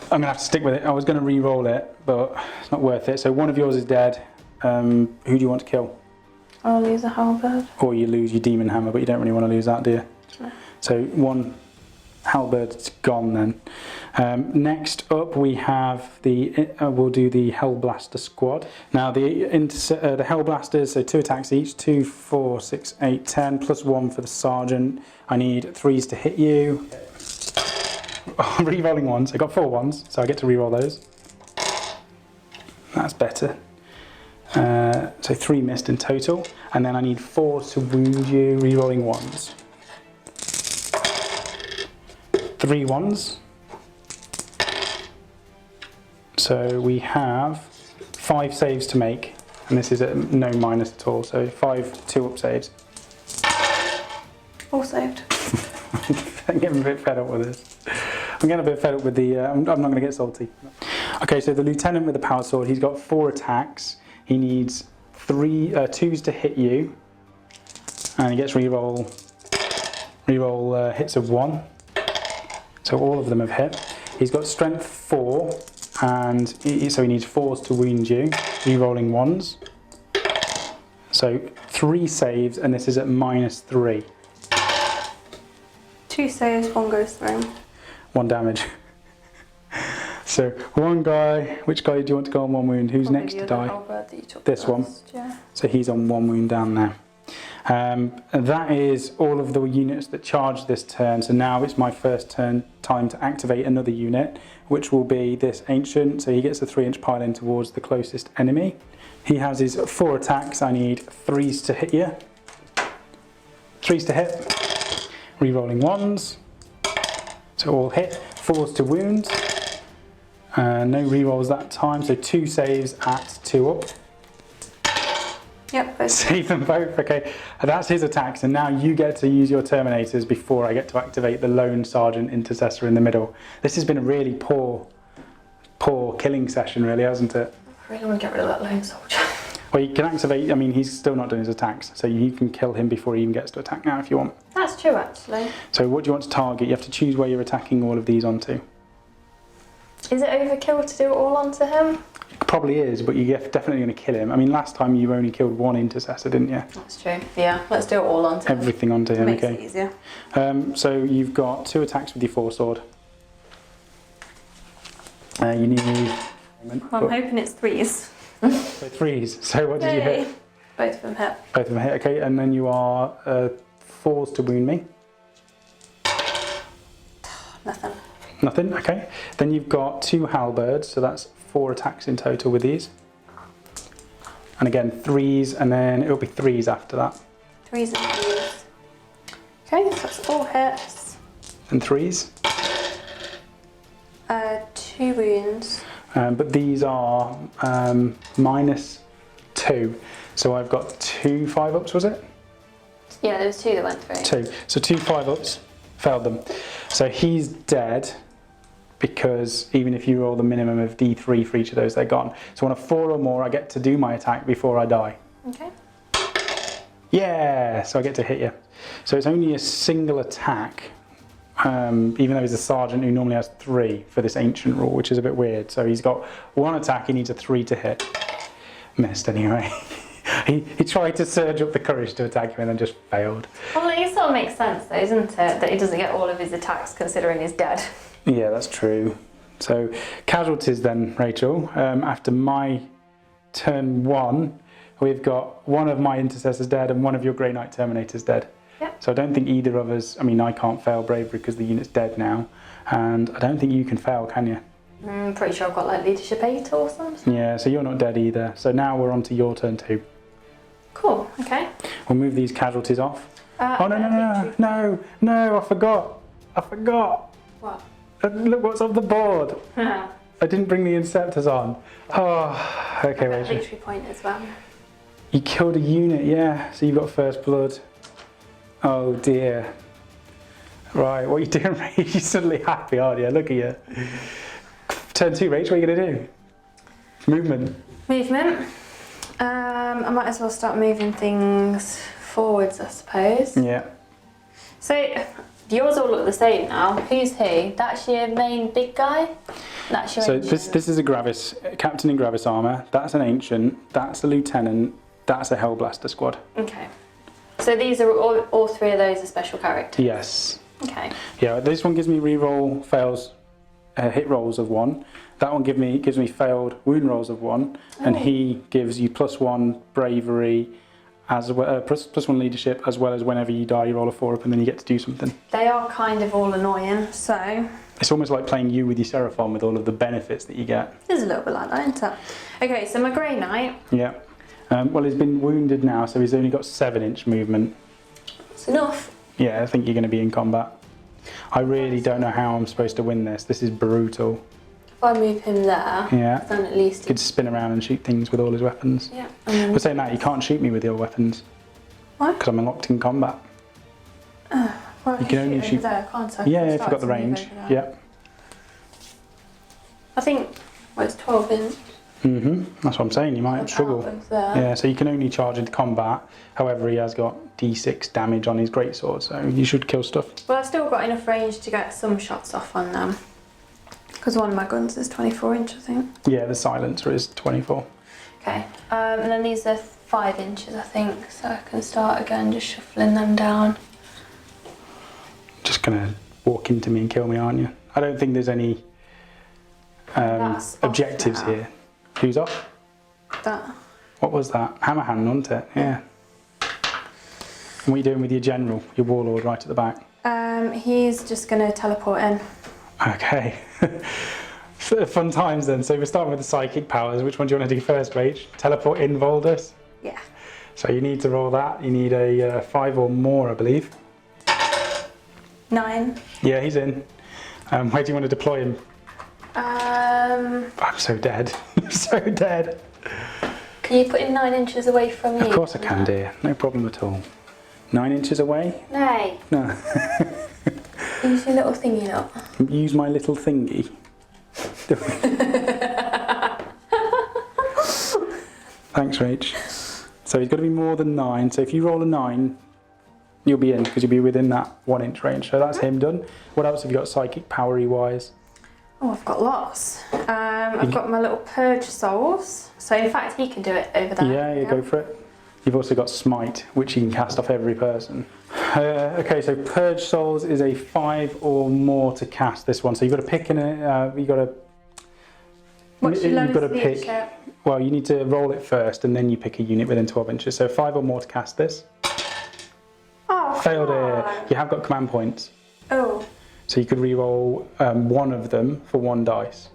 I'm going to have to stick with it. I was going to re-roll it, but it's not worth it. So 1 of yours is dead. Who do you want to kill? I'll lose a halberd. Or you lose your demon hammer, but you don't really want to lose that, do you? No. So 1 halberd's gone then. Next up we have we'll do the Hellblaster squad. Now the Hellblasters, so 2 attacks each, 2, 4, 6, 8, 10, plus 1 for the sergeant. I need 3s to hit you. I'm re-rolling 1s, I got 4 1s, so I get to re-roll those. That's better. So 3 missed in total, and then I need 4 to wound you, re-rolling 1s. 3 1s. So we have 5 saves to make, and this is at no minus at all, so 5 2-up saves. All saved. I'm getting a bit fed up with this. I'm getting a bit fed up with the, I'm not going to get salty. Okay, so the lieutenant with the power sword, he's got 4 attacks. He needs 2s to hit you, and he gets reroll hits of 1. So all of them have hit. He's got strength 4, and so he needs 4s to wound you, rerolling 1s. So 3 saves, and this is at -3. 2 saves, 1 goes through. 1 damage. So one guy, which guy do you want to go on 1 wound? Who's Probably next to the die? halberd that you took This one. first, yeah. So he's on 1 wound down there. And that is all of the units that charge this turn. So now it's my first time to activate another unit, which will be this ancient. So he gets a 3-inch pile in towards the closest enemy. He has his 4 attacks. I need 3s to hit you. 3s to hit. Rerolling 1s. So all hit. 4s to wound. No rerolls that time. So 2 saves at 2 up. Yep, both. Save them both, okay. That's his attacks, and now you get to use your Terminators before I get to activate the lone Sergeant Intercessor in the middle. This has been a really poor killing session, really, hasn't it? I really want to get rid of that lone soldier. Well, you can activate, I mean, he's still not doing his attacks, so you can kill him before he even gets to attack now if you want. That's true, actually. So what do you want to target? You have to choose where you're attacking all of these onto. Is it overkill to do it all onto him? Probably is, but you're definitely going to kill him. I mean, last time you only killed 1 Intercessor, didn't you? That's true. Yeah, let's do it all onto him. Everything onto him, Makes okay. it easier. So you've got 2 attacks with your 4-sword. You need... Well, I'm hoping it's 3s. So 3s. So what did you hit? Both of them hit. Both of them hit, okay. And then you are 4s to wound me. Nothing. Nothing, okay. Then you've got 2 halberds, so that's 4 attacks in total with these. And again, 3s, and then it'll be 3s after that. 3s and 3s. Okay, so that's 4 hits. And 3s. 2 wounds. But these are -2. So I've got 2 5-ups, was it? Yeah, there was 2 that went through. 2. So 2 5-ups, failed them. So he's dead, because even if you roll the minimum of D3 for each of those, they're gone. So on a 4 or more, I get to do my attack before I die. Okay. Yeah, so I get to hit you. So it's only a single attack, even though he's a sergeant who normally has 3 for this ancient rule, which is a bit weird. So he's got 1 attack, he needs a 3 to hit. Missed anyway. He tried to surge up the courage to attack you and then just failed. Well, it sort of makes sense though, isn't it? That he doesn't get all of his attacks considering he's dead. Yeah, that's true. So casualties then, Rachel. After my turn 1, we've got 1 of my Intercessors dead and 1 of your Grey Knight Terminators dead. Yep. So I don't think either of us, I mean, I can't fail bravery because the unit's dead now, and I don't think you can fail, can you? I'm pretty sure I've got like leadership 8 or something. Yeah, so you're not dead either. So now we're on to your turn 2. Cool, okay. We'll move these casualties off. Oh, no, I forgot. What? Look what's on the board. I didn't bring the Inceptors on. Oh, okay, Rachel. Victory point as well. You killed a unit, yeah, so you've got first blood. Oh dear. Right, what are you doing, Rachel? You're suddenly happy, aren't you? Look at you. Turn 2, Rachel, what are you going to do? Movement. Movement. I might as well start moving things forwards, I suppose. Yeah. So, yours all look the same now. Who's who? That's your main big guy? That's your So ancient. this is a Gravis, captain in Gravis armour. That's an ancient. That's a lieutenant. That's a Hellblaster squad. Okay. So these are all 3 of those are special characters? Yes. Okay. Yeah, this one gives me reroll fails, hit rolls of 1. That one gives me failed wound rolls of 1, and he gives you +1 bravery, as well, +1 leadership, as well as whenever you die, you roll a 4 up, and then you get to do something. They are kind of all annoying, so It's almost like playing you with your Seraphon with all of the benefits that you get. there's a little bit like that, isn't it? Okay, so my Grey Knight. Yeah. Well, he's been wounded now, so he's only got 7-inch movement. It's enough. Yeah, I think you're going to be in combat. I really don't know how I'm supposed to win this. This is brutal. If I move him there, Yeah. then at least He could spin around and shoot things with all his weapons. yeah. But saying that, you can't shoot me with your weapons. Why? Because I'm locked in combat. Well, I You can only over shoot- there, can't I? Yeah, If I if you've got the start to move range. over there. Yeah. I think, well, it's 12 inch. That's what I'm saying, you might struggle. Yeah, so you can only charge into combat. However, he has got D6 damage on his greatsword, so you should kill stuff. Well, I've still got enough range to get some shots off on them. Because one of my guns is 24 inch, I think. Yeah, the silencer is 24. Okay, and then these are 5 inches, I think, so I can start again just shuffling them down. Just gonna walk into me and kill me, aren't you? I don't think there's any objectives here. Who's off? That. What was that? Hammer hand, wasn't it? Yeah. And what are you doing with your general, your warlord right at the back? He's just gonna teleport in. Okay. Fun times then. So we're starting with the psychic powers. Which one do you want to do first, Rach? Teleport in Voldus? Yeah. So you need to roll that. You need a 5 or more, I believe. 9. Yeah, he's in. Where do you want to deploy him? I'm so dead. So dead. Can you put him 9 inches away from you? Of course I can, dear. No problem at all. 9 inches away? No. No. Use your little thingy, look. Use my little thingy. Thanks, Rach. So he's got to be more than 9. So if you roll a 9, you'll be in because you'll be within that 1 inch range. So that's him done. What else have you got psychic powery wise? Oh, I've got lots. I've got my little purge souls. So in fact, he can do it over there. Yeah, go for it. You've also got smite, which you can cast off every person. Okay, so purge souls is a 5 or more to cast this one. So you've got to pick you've got to pick. Well, you need to roll it first, and then you pick a unit within 12 inches. So 5 or more to cast this. Oh, failed it. You have got command points. Oh. So you could re-roll one of them for 1 dice.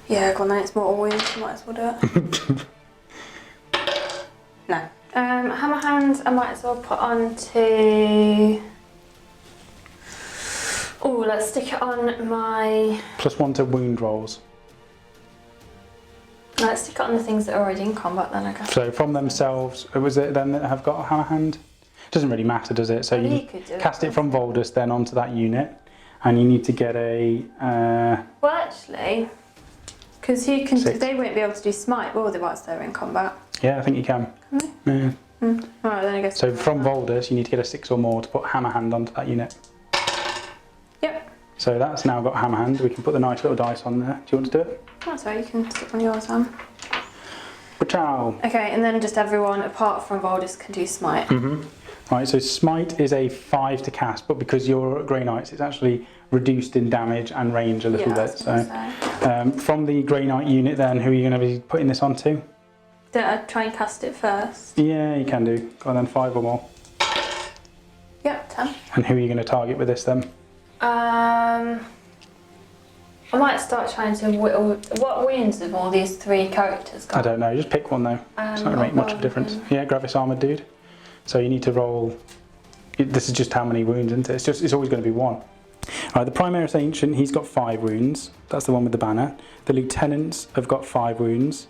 Yeah, go on then, it's more always, you might as well do it. No. Hammer hand, I might as well put on to... Oh, let's stick it on my... +1 to wound rolls. Let's stick it on the things that are already in combat then, I guess. So from themselves, was it them that have got a hammer hand? Doesn't really matter, does it? So you cast it from Voldus then onto that unit, and you need to get a... Well, actually, because you can, 6. they won't be able to do smite, will they, whilst they're in combat? Yeah, I think you can. Can they? Yeah. Alright, then I guess. So from Voldus, you need to get a 6 or more to put hammer hand onto that unit. Yep. So that's now got hammer hand. We can put the nice little dice on there. Do you want to do it? That's right, you can stick on yours, Sam. Ciao. Okay, and then just everyone apart from Voldus can do smite. Right, so smite is a 5 to cast, but because you're Grey Knights, it's actually reduced in damage and range a little bit. So from the Grey Knight unit then, who are you going to be putting this onto? Don't I try and cast it first? Yeah, you can do. Go on then, 5 or more. Yep, 10. And who are you going to target with this then? I might start trying to whittle... What wounds have all these 3 characters got? I don't know, just pick one though. It's not going to make much of a difference. Yeah, Gravis Armoured Dude. So you need to roll... This is just how many wounds, isn't it? It's always going to be 1. Right, the Primaris Ancient, he's got 5 wounds. That's the one with the banner. The Lieutenants have got 5 wounds.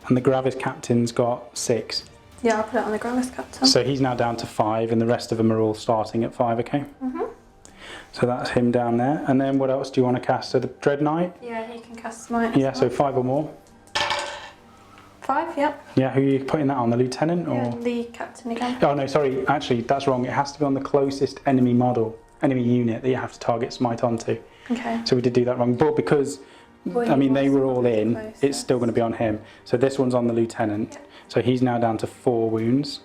And the Gravis Captain's got 6. Yeah, I'll put it on the Gravis Captain. So he's now down to 5, and the rest of them are all starting at 5, okay? So that's him down there. And then what else do you want to cast? So the Dread Knight? Yeah, he can cast smite. Yeah, so 5 or more. 5, yep. Yeah, who are you putting that on? The Lieutenant or? Yeah, the Captain again. Oh no, sorry, actually that's wrong. It has to be on the closest enemy model, enemy unit that you have to target smite onto. Okay. So we did do that wrong, but because, I mean, they were all in, it's still going to be on him. So this one's on the Lieutenant. So he's now down to 4 wounds.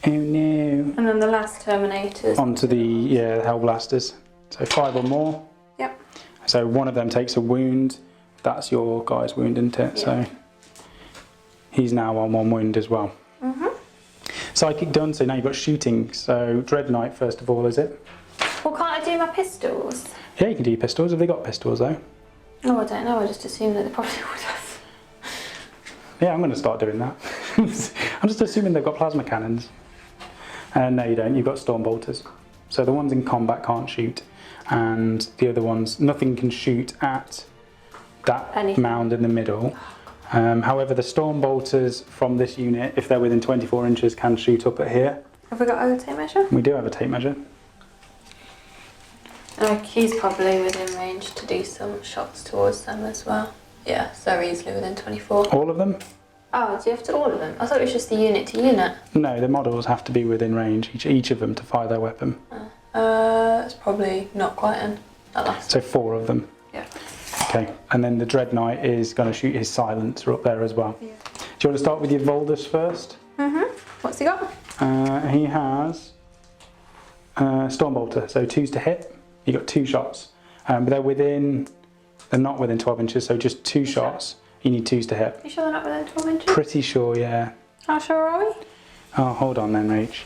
Oh no. And then the last Terminators. Onto the Hellblasters. So 5 or more. Yep. So one of them takes a wound. That's your guy's wound, isn't it? Yeah. So he's now on 1 wound as well. Psychic done, so now you've got shooting. So Dread Knight first of all, is it? Well, can't I do my pistols? Yeah, you can do your pistols. Have they got pistols though? Oh, I don't know. I just assumed that they probably would have. Yeah, I'm going to start doing that. I'm just assuming they've got plasma cannons. No, you don't. You've got storm bolters. So the ones in combat can't shoot, and the other ones, nothing can shoot at that mound in the middle. However, the storm bolters from this unit, if they're within 24 inches, can shoot up at here. Have we got our tape measure? We do have a tape measure. Like he's probably within range to do some shots towards them as well. Yeah, so easily within 24. All of them? Oh, do you have to all of them? I thought it was just the unit to unit. No, the models have to be within range, each of them, to fire their weapon. It's probably not quite in that last. So 4 of them. Yeah. Okay, and then the Dread Knight is going to shoot his silencer up there as well. Yeah. Do you want to start with your Voldus first? What's he got? He has Stormbolter, so 2s to hit. You got 2 shots, but they're not within 12 inches, so just 2 shots. You need 2s to hit. You sure they're not within 12 inches? Pretty sure, yeah. How sure are we? Oh, hold on then, Rach.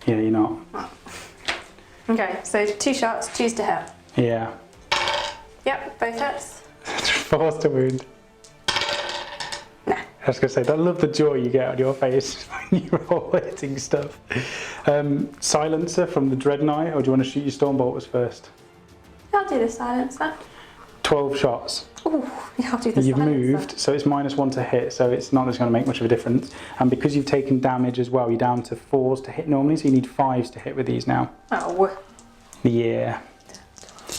Yeah, you're not. Oh. Okay, so 2 shots, 2s to hit. Yeah. Yep, both hits. 4s to wound. Nah. I was going to say, I love the joy you get on your face when you're all hitting stuff. Silencer from the Dread Knight, or do you want to shoot your Stormbolters first? I'll do the silencer. 12 shots. Ooh, yeah, I'll do the You've silencer. moved, so it's -1 to hit, so it's not just going to make much of a difference. And because you've taken damage as well, you're down to 4s to hit normally, so you need 5s to hit with these now. Oh. Yeah.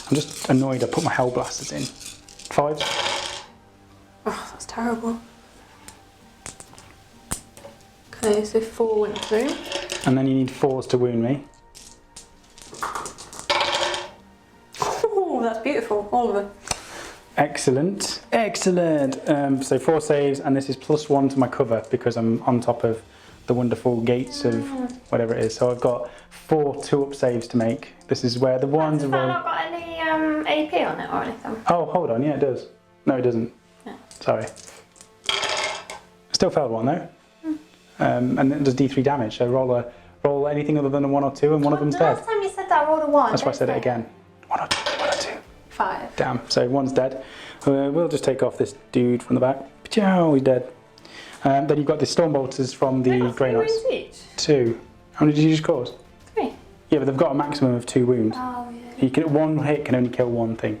I'm just annoyed I put my Hell Blasters in. 5s. Oh, that's terrible. Okay, so 4 went through. And then you need 4s to wound me. Oh, that's beautiful, all of them. Excellent, excellent. So 4 saves, and this is +1 to my cover because I'm on top of the wonderful gates of whatever it is. So I've got 4 2-up saves to make. This is where the ones Has that not got any AP on it or anything? Oh, hold on, yeah, it does. No, it doesn't. Yeah. Sorry. Still failed one though. And it does D3 damage. So roll anything other than a 1 or 2, and one of them's dead. Last time you said that I rolled a 1. That's why I said it again. 1 or 2, 1 or 2. 5. Damn, so 1's dead. We'll just take off this dude from the back. Pachow, he's dead. Then you've got the Stormbolters from the Grey Knights. 3 wounds each? 2. How many did you just cause? 3. Yeah, but they've got a maximum of 2 wounds. Oh, yeah. One hit can only kill 1 thing.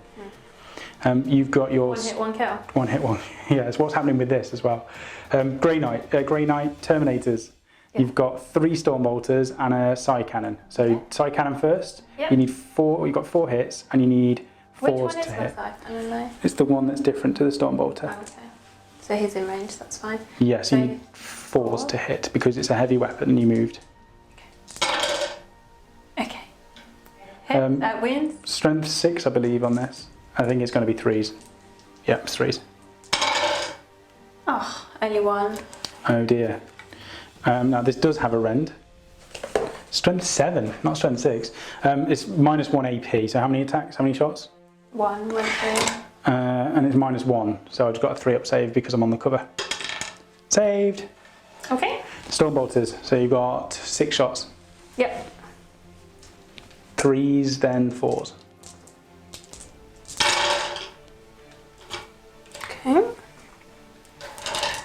You've got yours. 1 hit, 1 kill. 1 hit, 1. Yeah, it's what's happening with this as well. Grey Knight Terminators. Yeah. You've got 3 Stormbolters and a Psy Cannon. So Psy Cannon first. Yep. You need 4. You've got 4 hits, and you need 4s to hit. Which one is the Psy Cannon though? It's the one that's different to the Stormbolter. Oh, okay. So he's in range. That's fine. Yes, so you need 4s to hit because it's a heavy weapon and you moved. Okay. Hit, that wins. Strength 6, I believe, on this. I think it's going to be 3s. Yep, 3s. Oh, only 1. Oh dear. Now this does have a rend. Strength 7, not strength 6. It's -1 AP, so how many attacks, how many shots? 1 went through. And it's -1, so I've just got a 3-up save because I'm on the cover. Saved! Okay. Stormbolters, so you've got 6 shots. Yep. 3s, then 4s. Okay.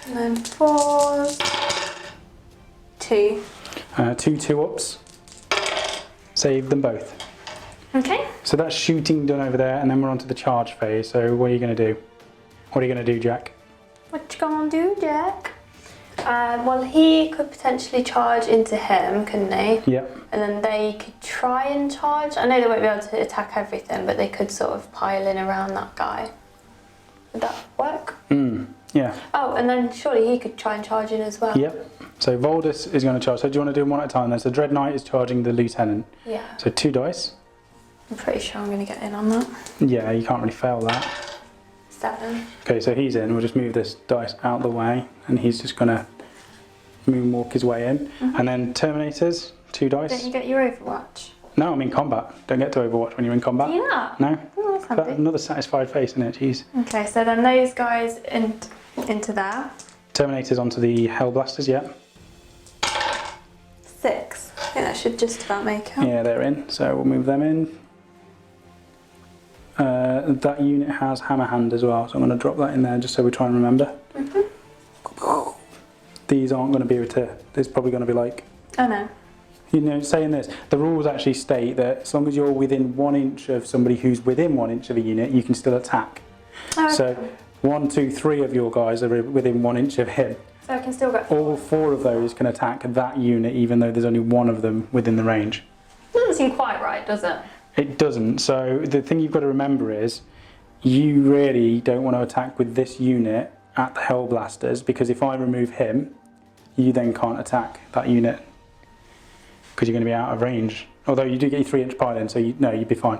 And then 4s. 2. 2 2-ups. Save them both. Okay. So that's shooting done over there, and then we're on to the charge phase. So what are you going to do? What are you going to do, Jack? What you gonna do, Jack? Well, he could potentially charge into him, couldn't they? Yep. And then they could try and charge. I know they won't be able to attack everything, but they could sort of pile in around that guy. Would that work? Yeah. Oh, and then surely he could try and charge in as well. Yep. So Voldus is going to charge. So do you want to do them one at a time then? So Dread Knight is charging the Lieutenant. Yeah. So 2 dice. I'm pretty sure I'm going to get in on that. Yeah, you can't really fail that. 7. Okay, so he's in. We'll just move this dice out the way, and he's just going to moonwalk his way in. And then Terminators, 2 dice. Don't you get your Overwatch? No, I'm in combat. Don't get to Overwatch when you're in combat. Do you not? No. Oh, that's handy. Another satisfied face, isn't it? Jeez. Okay, so then those guys into there. Terminators onto the Hell Blasters, yeah. 6. I think that should just about make it. Yeah, they're in. So we'll move them in. That unit has Hammer Hand as well, so I'm going to drop that in there just so we try and remember. These aren't going to be able to. There's probably going to be like. Oh no. You know, saying this, the rules actually state that as long as you're within 1 inch of somebody who's within 1 inch of a unit, you can still attack. Oh, so okay. 1, 2, 3 of your guys are within 1 inch of him. So I can still go. All 4 of those can attack that unit, even though there's only 1 of them within the range. Doesn't seem quite right, does it? It doesn't. So the thing you've got to remember is you really don't want to attack with this unit at the Hellblasters, because if I remove him, you then can't attack that unit because you're going to be out of range. Although you do get your 3-inch pile in, so you'd be fine.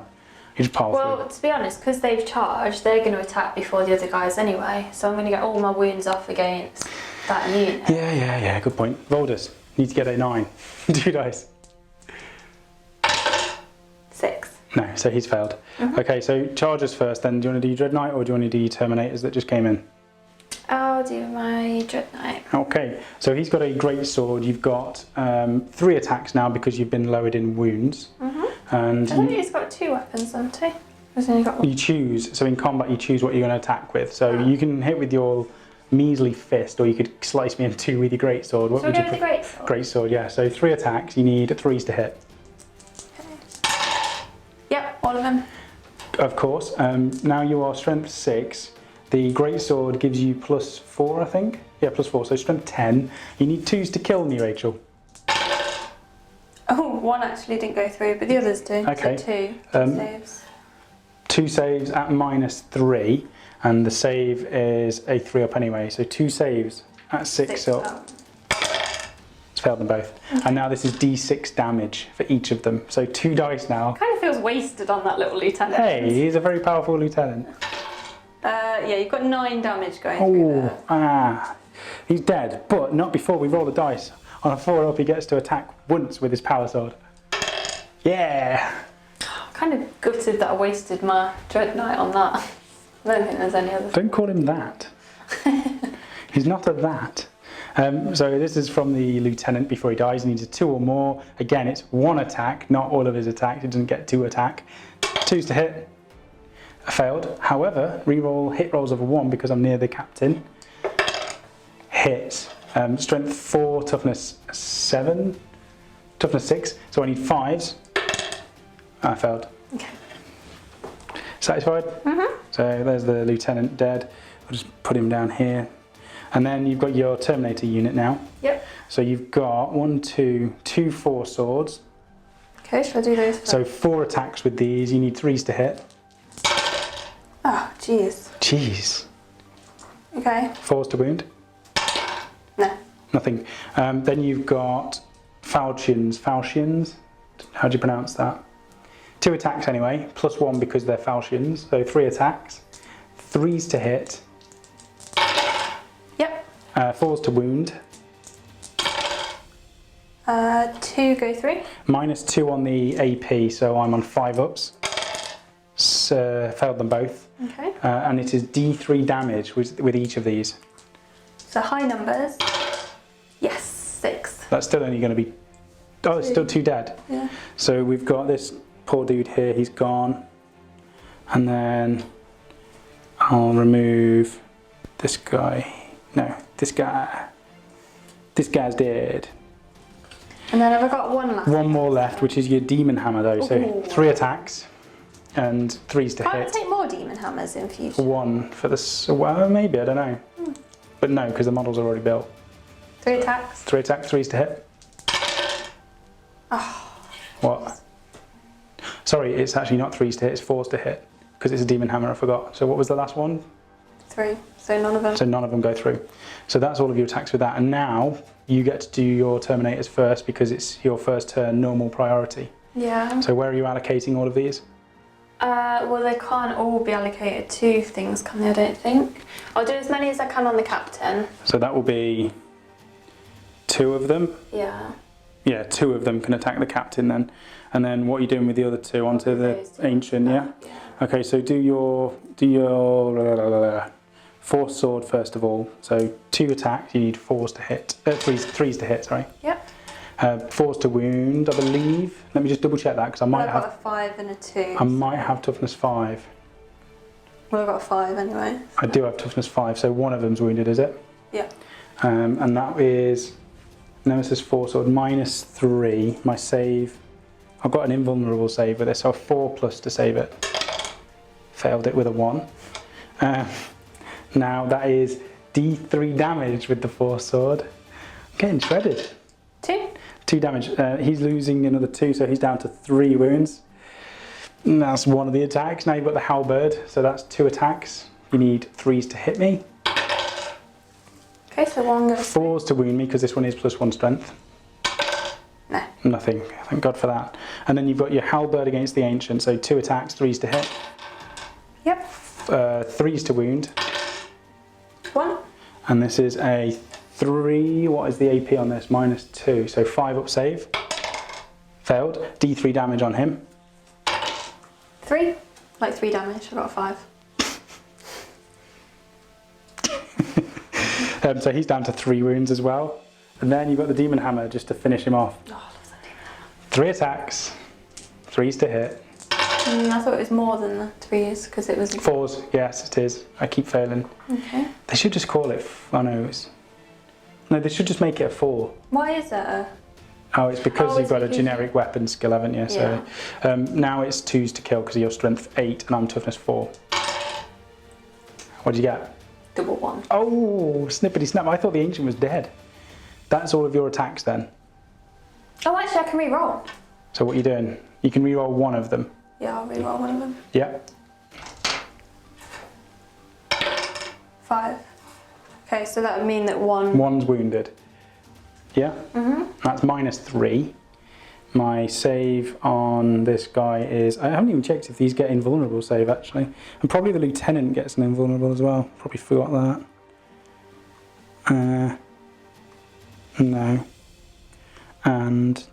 You just pile through. Well, to be honest, because they've charged, they're going to attack before the other guys anyway. So I'm going to get all my wounds off against that unit. Yeah, good point. Voldus, need to get a 9. 2 dice. 6. No, so he's failed. Okay, so chargers first then. Do you want to do Dread Knight or do you want to do your Terminators that just came in? I'll do my Dread Knight. Okay, so he's got a great sword. You've got 3 attacks now because you've been lowered in wounds. And I think he's got 2 weapons, hasn't he? He's only got 1. You choose, so in combat you choose what you're going to attack with. So you can hit with your measly fist, or you could slice me in 2 with your great sword. What So would we'll you go with the great sword. Great sword, yeah. So 3 attacks, you need 3s to hit. Yep, all of them. Of course. Now you are strength 6. The great sword gives you +4, I think. Yeah, +4. So strength 10. You need 2s to kill me, Rachel. Oh, 1 actually didn't go through, but the others do. Okay. So 2 saves. 2 saves at -3, and the save is a 3 up anyway. So 2 saves at 6 up. It's failed them both. Okay. And now this is D6 damage for each of them. So 2 dice now. Kind of feels wasted on that little lieutenant. Hey, he's a very powerful lieutenant. Yeah, you've got 9 damage going through there. He's dead, but not before we roll the dice. On a 4 up, he gets to attack once with his power sword. Yeah! Kind of gutted that I wasted my Dread Knight on that. I don't think there's any other. Don't call him that. He's not a that. So this is from the lieutenant before he dies. He needs a 2 or more. Again, it's 1 attack, not all of his attacks. He doesn't get 2 attack. 2s to hit. Failed. However, reroll hit rolls of a 1 because I'm near the captain. Hit. Strength 4, toughness 7, toughness 6. So I need 5s. I failed. Okay. Satisfied? So there's the lieutenant dead. I'll just put him down here. And then you've got your Terminator unit now. Yep. So you've got 2 4 swords. Okay, shall I do those first? So 4 attacks with these. You need 3s to hit. Oh, jeez. Jeez. Okay. 4s to wound. No. Nothing. Then you've got falchions. Falchions? How do you pronounce that? 2 attacks anyway, +1 because they're falchions. So 3 attacks. 3s to hit. Yep. 4s to wound. 2 go through. -2 on the AP, so I'm on 5 ups. So, failed them both. Okay. And it is D3 damage with each of these. So high numbers. Yes, 6. That's still only going to be... Oh, it's still 2 dead. Yeah. So we've got this poor dude here, he's gone. And then I'll remove this guy. No, this guy. This guy's dead. And then have I got 1 left? 1 more left, which is your demon hammer though. So Ooh. 3 attacks and 3s to Can't I hit. take more demon hammers in future? 1 for this. Well, maybe, I don't know. But no, because the models are already built. 3 attacks. 3 attacks, 3s to hit. Oh. What? Sorry, it's actually not 3s to hit, it's 4s to hit. Because it's a demon hammer, I forgot. So what was the last one? 3. So none of them. So none of them go through. So that's all of your attacks with that. And now you get to do your Terminators first because it's your first turn normal priority. Yeah. So where are you allocating all of these? Well, they can't all be allocated to things, can they? I don't think. I'll do as many as I can on the captain. So that will be 2 of them. Yeah. Yeah, 2 of them can attack the captain then. And then what are you doing with the other 2? Onto the ancient, yeah? Okay, so do your force sword first of all. So 2 attacks, you need 4s to hit. 3s to hit, sorry. Yep. 4s to wound, I believe. Let me just double check that because I might I've have. got a 5 and a 2. I might have toughness 5. Well, I've got a 5 anyway. I do have toughness 5, so one of them's wounded, is it? Yeah. And that is Nemesis 4 sword -3. My save. I've got an invulnerable save with this, so a 4+ to save it. Failed it with a 1. Now that is D3 damage with the 4 sword. I'm getting shredded. 2. 2 damage. He's losing another 2, so he's down to 3 wounds. And that's one of the attacks. Now you've got the halberd, so that's 2 attacks. You need 3s to hit me. Okay, so 1 goes. 4s to wound me, because this one is +1 strength. No. Nothing, thank God for that. And then you've got your halberd against the ancient, so 2 attacks, 3s to hit. Yep. 3s to wound. 1. And this is a 3, what is the AP on this? -2, so 5 up save. Failed. D3 damage on him. 3. Like 3 damage, I got a 5. So he's down to 3 wounds as well. And then you've got the demon hammer just to finish him off. Oh, I love that demon hammer. 3 attacks, 3s to hit. I thought it was more than the 3s because it was 4s, yes it is. I keep failing. Okay. They should just call it, I know it's... No, they should just make it a 4. Why is that a... Oh, it's because Oh, you've it's got a because- generic weapon skill, haven't you? So now it's 2s to kill because you're strength 8 and I'm toughness 4. What did you get? Double 1. Oh, snippety snap. I thought the ancient was dead. That's all of your attacks then. Oh, actually, I can re-roll. So what are you doing? You can reroll 1 of them. Yeah, I'll re-roll 1 of them. Yeah. 5. Okay, so that would mean that 1... 1's wounded. Yeah? That's -3. My save on this guy is... I haven't even checked if these get invulnerable save, actually. And probably the lieutenant gets an invulnerable as well. Probably forgot that. No. And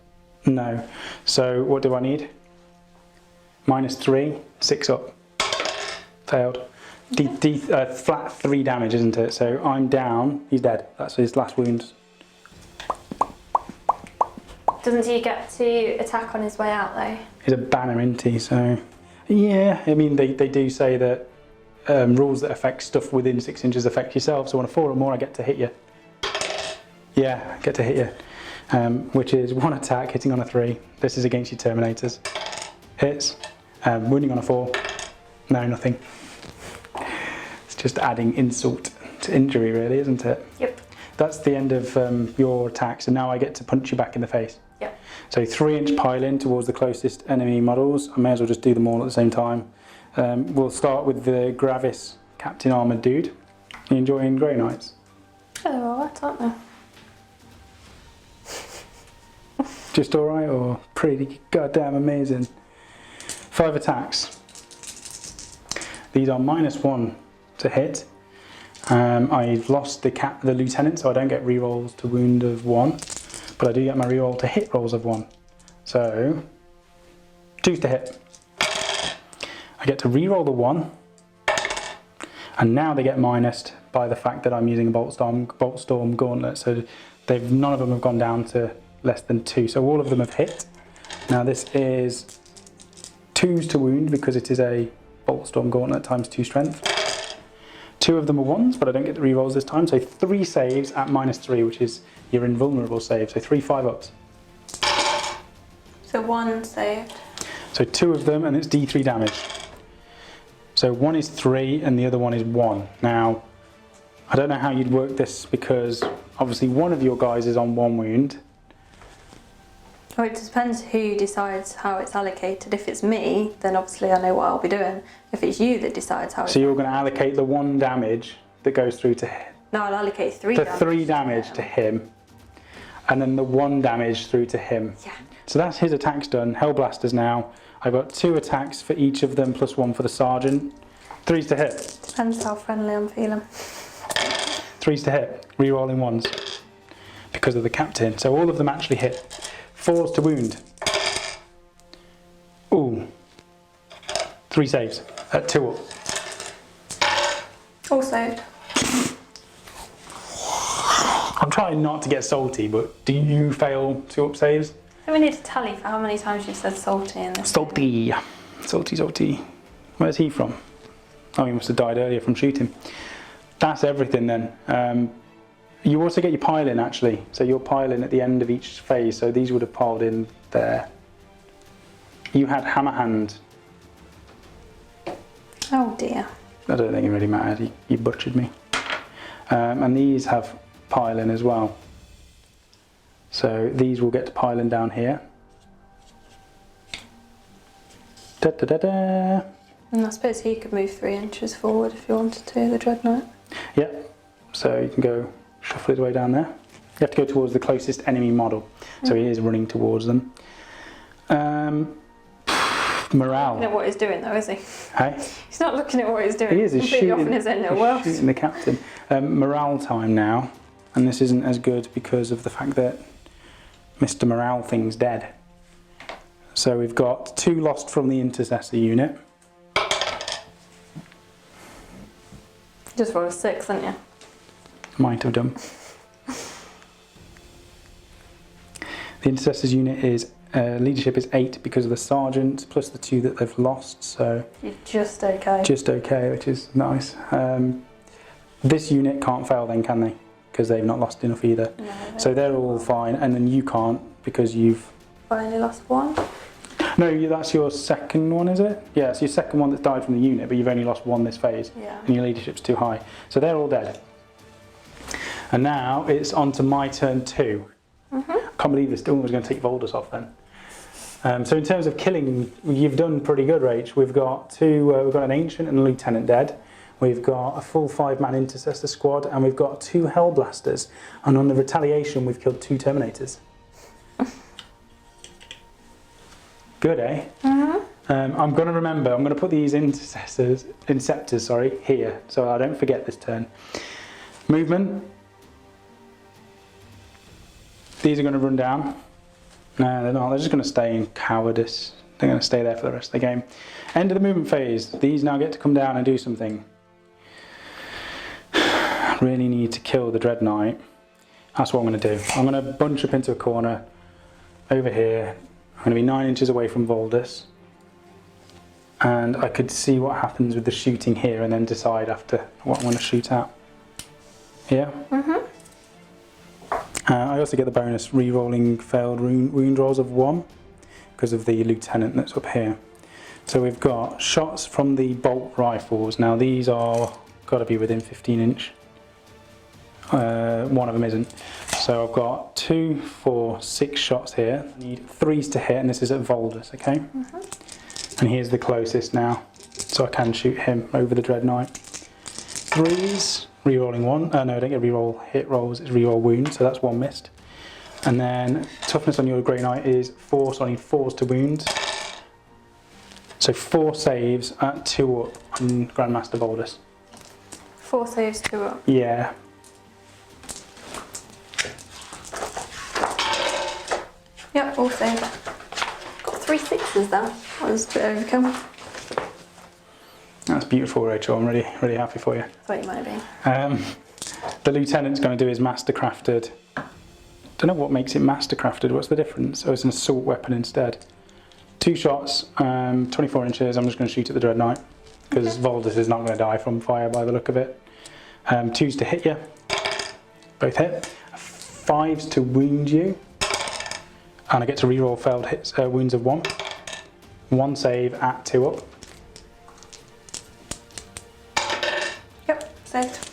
no. So what do I need? -3, 6 up. Failed. Flat 3 damage, isn't it? So I'm down. He's dead. That's his last wound. Doesn't he get to attack on his way out, though? He's a banner, isn't he? So, yeah. I mean, they do say that rules that affect stuff within 6 inches affect yourself. So on a 4 or more, I get to hit you. Yeah, I get to hit you. Which is 1 attack, hitting on a 3. This is against your Terminators. Hits. Wounding on a 4. No, nothing. It's just adding insult to injury, really, isn't it? Yep. That's the end of your attacks, and now I get to punch you back in the face. Yep. So 3-inch pile in towards the closest enemy models. I may as well just do them all at the same time. We'll start with the Gravis Captain Armoured dude. You enjoying Grey Knights? Oh, they're alright, aren't they? Just alright or pretty goddamn amazing? 5 attacks. These are -1 to hit. I've lost the lieutenant, so I don't get rerolls to wound of 1, but I do get my reroll to hit rolls of 1. So 2s to hit. I get to reroll the 1, and now they get minused by the fact that I'm using a Bolt Storm Gauntlet. So none of them have gone down to less than 2. So all of them have hit. Now this is 2s to wound because it is a Bolt Storm Gauntlet times 2 strength. 2 of them are 1s, but I don't get the rerolls this time. So 3 saves at -3, which is your invulnerable save. So 3 5-ups. So 1 saved. So 2 of them, and it's D3 damage. So 1 is 3, and the other one is 1. Now, I don't know how you'd work this because obviously one of your guys is on 1 wound. Well, it depends who decides how it's allocated. If it's me, then obviously I know what I'll be doing. If it's you that decides how it's... So you're going to allocate the 1 damage that goes through to him. No, I'll allocate 3 The damage. 3 damage to him, and then the 1 damage through to him. Yeah. So that's his attacks done. Hellblasters now. I've got 2 attacks for each of them, plus 1 for the sergeant. 3s to hit. Depends how friendly I'm feeling. 3s to hit. Rerolling 1s. Because of the captain. So all of them actually hit. 4s to wound. Ooh. 3 saves. At 2 up. All saved. I'm trying not to get salty, but do you fail 2 up saves? So we need to tally for how many times you've said salty in this. Salty. Salty, salty. Where's he from? Oh, he must have died earlier from shooting. That's everything then. You also get your pile in actually. So you'll pile in at the end of each phase. So these would have piled in there. You had hammer hand. Oh dear. I don't think it really mattered. You butchered me. And these have pile in as well. So these will get to pile in down here. Da, da, da, da. And I suppose he could move 3 inches forward if you wanted to, the Dreadnought. Yeah, so you can go shuffle his way down there. You have to go towards the closest enemy model. So he is running towards them. Morale. Looking at what he's doing though, is he? Hey? He's not looking at what he's doing. He is, he's completely shooting, off in his own little he's world. shooting the captain. Morale time now, and this isn't as good because of the fact that Mr. Morale thing's dead. So we've got 2 lost from the intercessor unit. Just rolled a 6, didn't you? Might have done. The intercessor's unit is leadership is 8 because of the sergeant plus the 2 that they've lost. So you're just okay. Just okay, which is nice. This unit can't fail then, can they? Because they've not lost enough either. No, so they're all fine, and then you can't because you've... I only lost 1. No, that's your second one, is it? Yeah, it's your second one that's died from the unit, but you've only lost 1 this phase. Yeah. And your leadership's too high. So they're all dead. And now it's on to my turn 2. I can't believe this still was going to take Voldus off then. So in terms of killing, you've done pretty good, Rach. We've got we've got an Ancient and a Lieutenant dead. We've got a full 5-man Intercessor squad, and we've got 2 Hellblasters. And on the retaliation, we've killed 2 Terminators. Good, eh? I'm going to remember, I'm going to put these Inceptors, here, so I don't forget this turn. Movement. These are going to run down. No, they're not. They're just going to stay in cowardice. They're going to stay there for the rest of the game. End of the movement phase. These now get to come down and do something. I really need to kill the Dreadnought. That's what I'm going to do. I'm going to bunch up into a corner over here. I'm going to be 9 inches away from Voldus. And I could see what happens with the shooting here and then decide after what I'm going to shoot at. Yeah? I also get the bonus re-rolling failed wound rolls of 1 because of the lieutenant that's up here. So we've got shots from the bolt rifles. Now these are got to be within 15 inch. One of them isn't. So I've got 2, 4, 6 shots here. I need 3s to hit, and this is at Voldus, okay? And here's the closest now, so I can shoot him over the Dreadnought. 3s. Rerolling 1, no, I don't get reroll hit rolls, it's reroll wounds, so that's 1 missed. And then toughness on your Grey Knight is 4, so I need 4s to wound. So 4 saves at 2 up on Grandmaster Voldus. 4 saves, 2 up. Yeah. Yep, all saved. Got 3 6s there. That was a bit overkill. That's beautiful, Rachel. I'm really happy for you. Thought you might be. The lieutenant's going to do his mastercrafted. Don't know what makes it mastercrafted. What's the difference? Oh, it's an assault weapon instead. 2 shots, 24 inches. I'm just going to shoot at the Dreadnought because Voldus is not going to die from fire by the look of it. 2s to hit you. Both hit. 5s to wound you. And I get to reroll failed hits, wounds of 1. 1 save at 2 up. Yep, saved.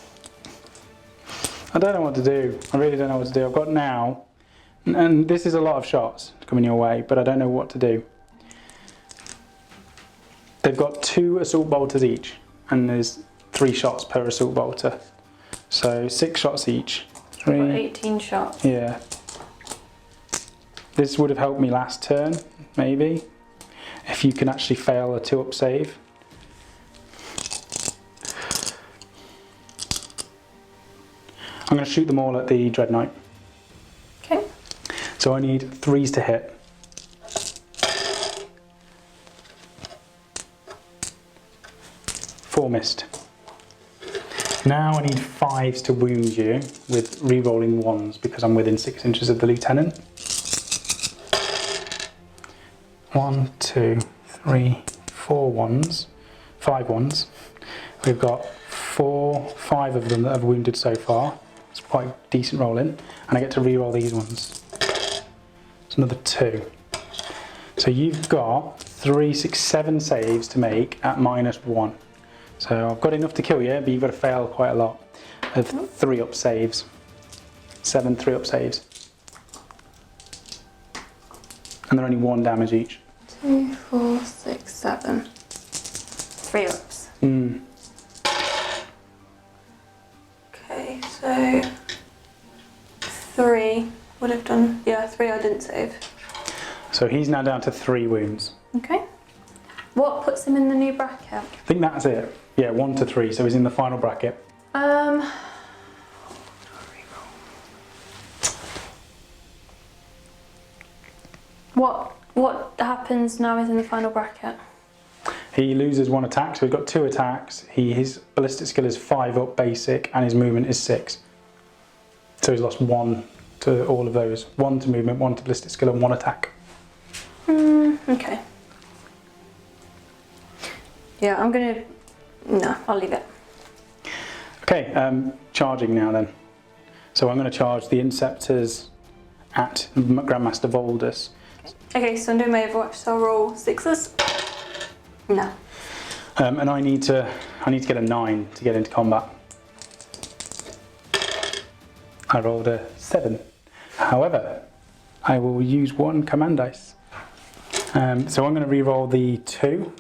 I don't know what to do. I really don't know what to do. I've got now, and this is a lot of shots coming your way, but I don't know what to do. They've got 2 assault bolters each, and there's 3 shots per assault bolter. So 6 shots each. 3. Got 18 shots. Yeah. This would have helped me last turn, maybe, if you can actually fail a 2-up save. I'm going to shoot them all at the Dreadnought. Okay. So I need 3s to hit. 4 missed. Now I need 5s to wound you with re-rolling 1s because I'm within 6 inches of the lieutenant. 1, 2, 3, 4 1s, 5 1s. We've got 5 of them that have wounded so far. It's quite a decent roll in, and I get to re-roll these ones. It's another 2. So you've got 3, 6, 7 saves to make at -1. So I've got enough to kill you, but you've got to fail quite a lot of 3-up saves. 7 3-up saves. And they're only 1 damage each. 2, 4, 6, 7. 3 ups. Okay, so 3 would have done. Yeah, 3 I didn't save. So he's now down to 3 wounds. Okay. What puts him in the new bracket? I think that's it. Yeah, 1 to 3. So he's in the final bracket. What happens now he's in the final bracket? He loses 1 attack, so we've got 2 attacks. His ballistic skill is 5 up basic, and his movement is 6. So he's lost 1 to all of those. 1 to movement, 1 to ballistic skill, and 1 attack. Okay. Yeah, no, I'll leave it. Okay, charging now then. So I'm going to charge the Inceptors at Grandmaster Voldus. Okay, so I'm doing my Overwatch, so I'll roll 6s. No. And I need to get a 9 to get into combat. I rolled a 7. However, I will use 1 command dice. So I'm going to re-roll the 2.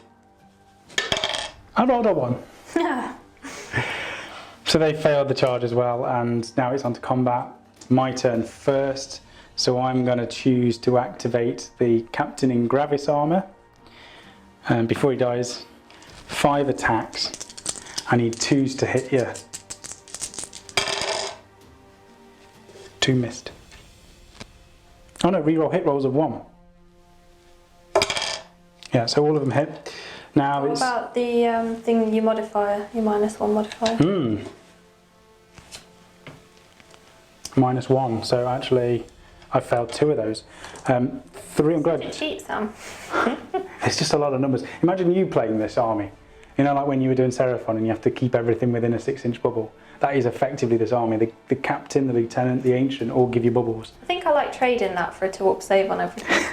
I rolled a 1. So they failed the charge as well, and now it's on to combat. My turn first. So I'm going to choose to activate the Captain in Gravis armor. Before he dies, 5 attacks. I need 2s to hit you. 2 missed. Oh no, reroll hit rolls of 1. Yeah, so all of them hit. Now what about the thing you modifier, your -1 modifier? -1, so actually I failed 2 of those. 3, I'm glad. Cheat, Sam. It's just a lot of numbers. Imagine you playing this army. You know, like when you were doing Seraphon and you have to keep everything within a 6-inch bubble. That is effectively this army. The captain, the lieutenant, the ancient all give you bubbles. I think I like trading that for a 2-up save on everything.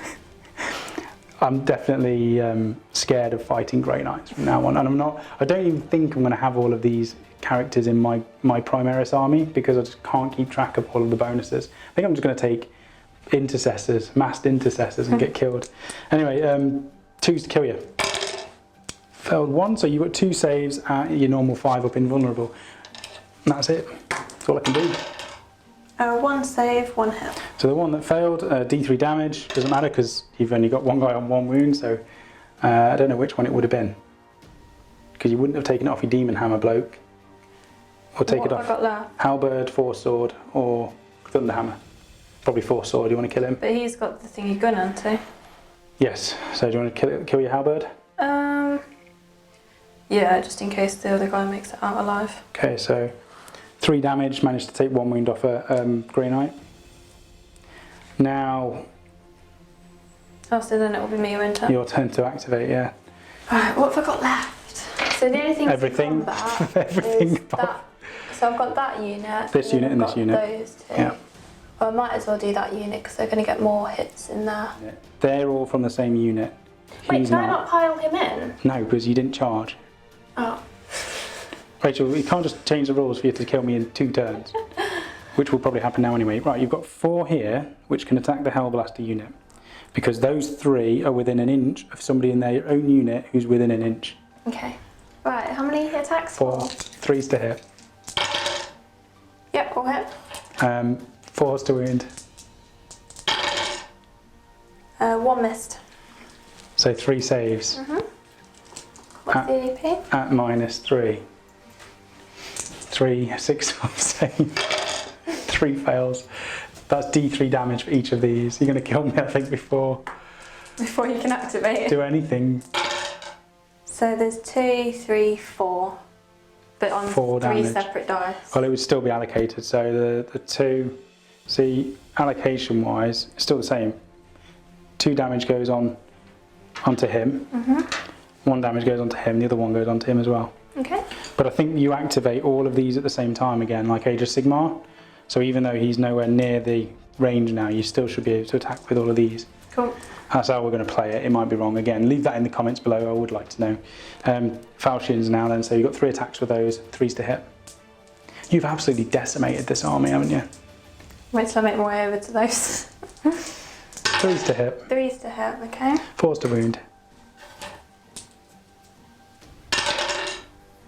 I'm definitely scared of fighting Grey Knights from now on, and I don't even think I'm going to have all of these characters in my Primaris army because I just can't keep track of all of the bonuses. I think I'm just going to take intercessors, massed intercessors, and get killed. Anyway, 2s to kill you. Failed 1, so you've got 2 saves at your normal 5 up invulnerable. And that's it. That's all I can do. 1 save, 1 hit. So the one that failed, D3 damage, doesn't matter because you've only got 1 guy on 1 wound, so I don't know which one it would have been. Because you wouldn't have taken it off your demon hammer bloke. Or take it off what have I got left? halberd, force sword, or thunder hammer. Probably force sword, do you want to kill him? But he's got the thing you're gun onto. Yes, so do you want to kill your halberd? Yeah, just in case the other guy makes it out alive. Okay, so 3 damage, managed to take 1 wound off a Grey Knight. Now... Oh, so then it will be me who enter. Your turn to activate, yeah. Right, what have I got left? So the only thing Everything. to combat Everything is that. So I've got that unit. This unit and this unit. Those 2. Yeah. Well, I might as well do that unit because they're going to get more hits in there. Yeah. They're all from the same unit. Wait, He's can I not pile him in? No, because you didn't charge. Oh. Rachel, you can't just change the rules for you to kill me in 2 turns. Which will probably happen now anyway. Right, you've got 4 here, which can attack the Hellblaster unit. Because those 3 are within an inch of somebody in their own unit who's within an inch. Okay. Right, how many attacks? 4. 3's to hit. Yep, all hit. 4's to wound. 1 missed. So 3 saves. What's the AP? At -3. 3 6 save. 3 fails. That's D3 damage for each of these. You're going to kill me, I think, before you can activate it. do anything. So there's 2, 3, 4. But on 4 3 damage. separate dice. Well, it would still be allocated. So the 2, see, allocation wise, it's still the same. 2 damage goes onto him. 1 damage goes onto him. The other 1 goes onto him as well. Okay. But I think you activate all of these at the same time again, like Age of Sigmar. So even though he's nowhere near the range now, you still should be able to attack with all of these. Cool. That's how we're going to play it. It might be wrong. Again, leave that in the comments below. I would like to know. Falchions now then, so you've got 3 attacks with those, 3's to hit. You've absolutely decimated this army, haven't you? Wait till I make my way over to those. 3's to hit. 3's to hit, okay. 4's to wound.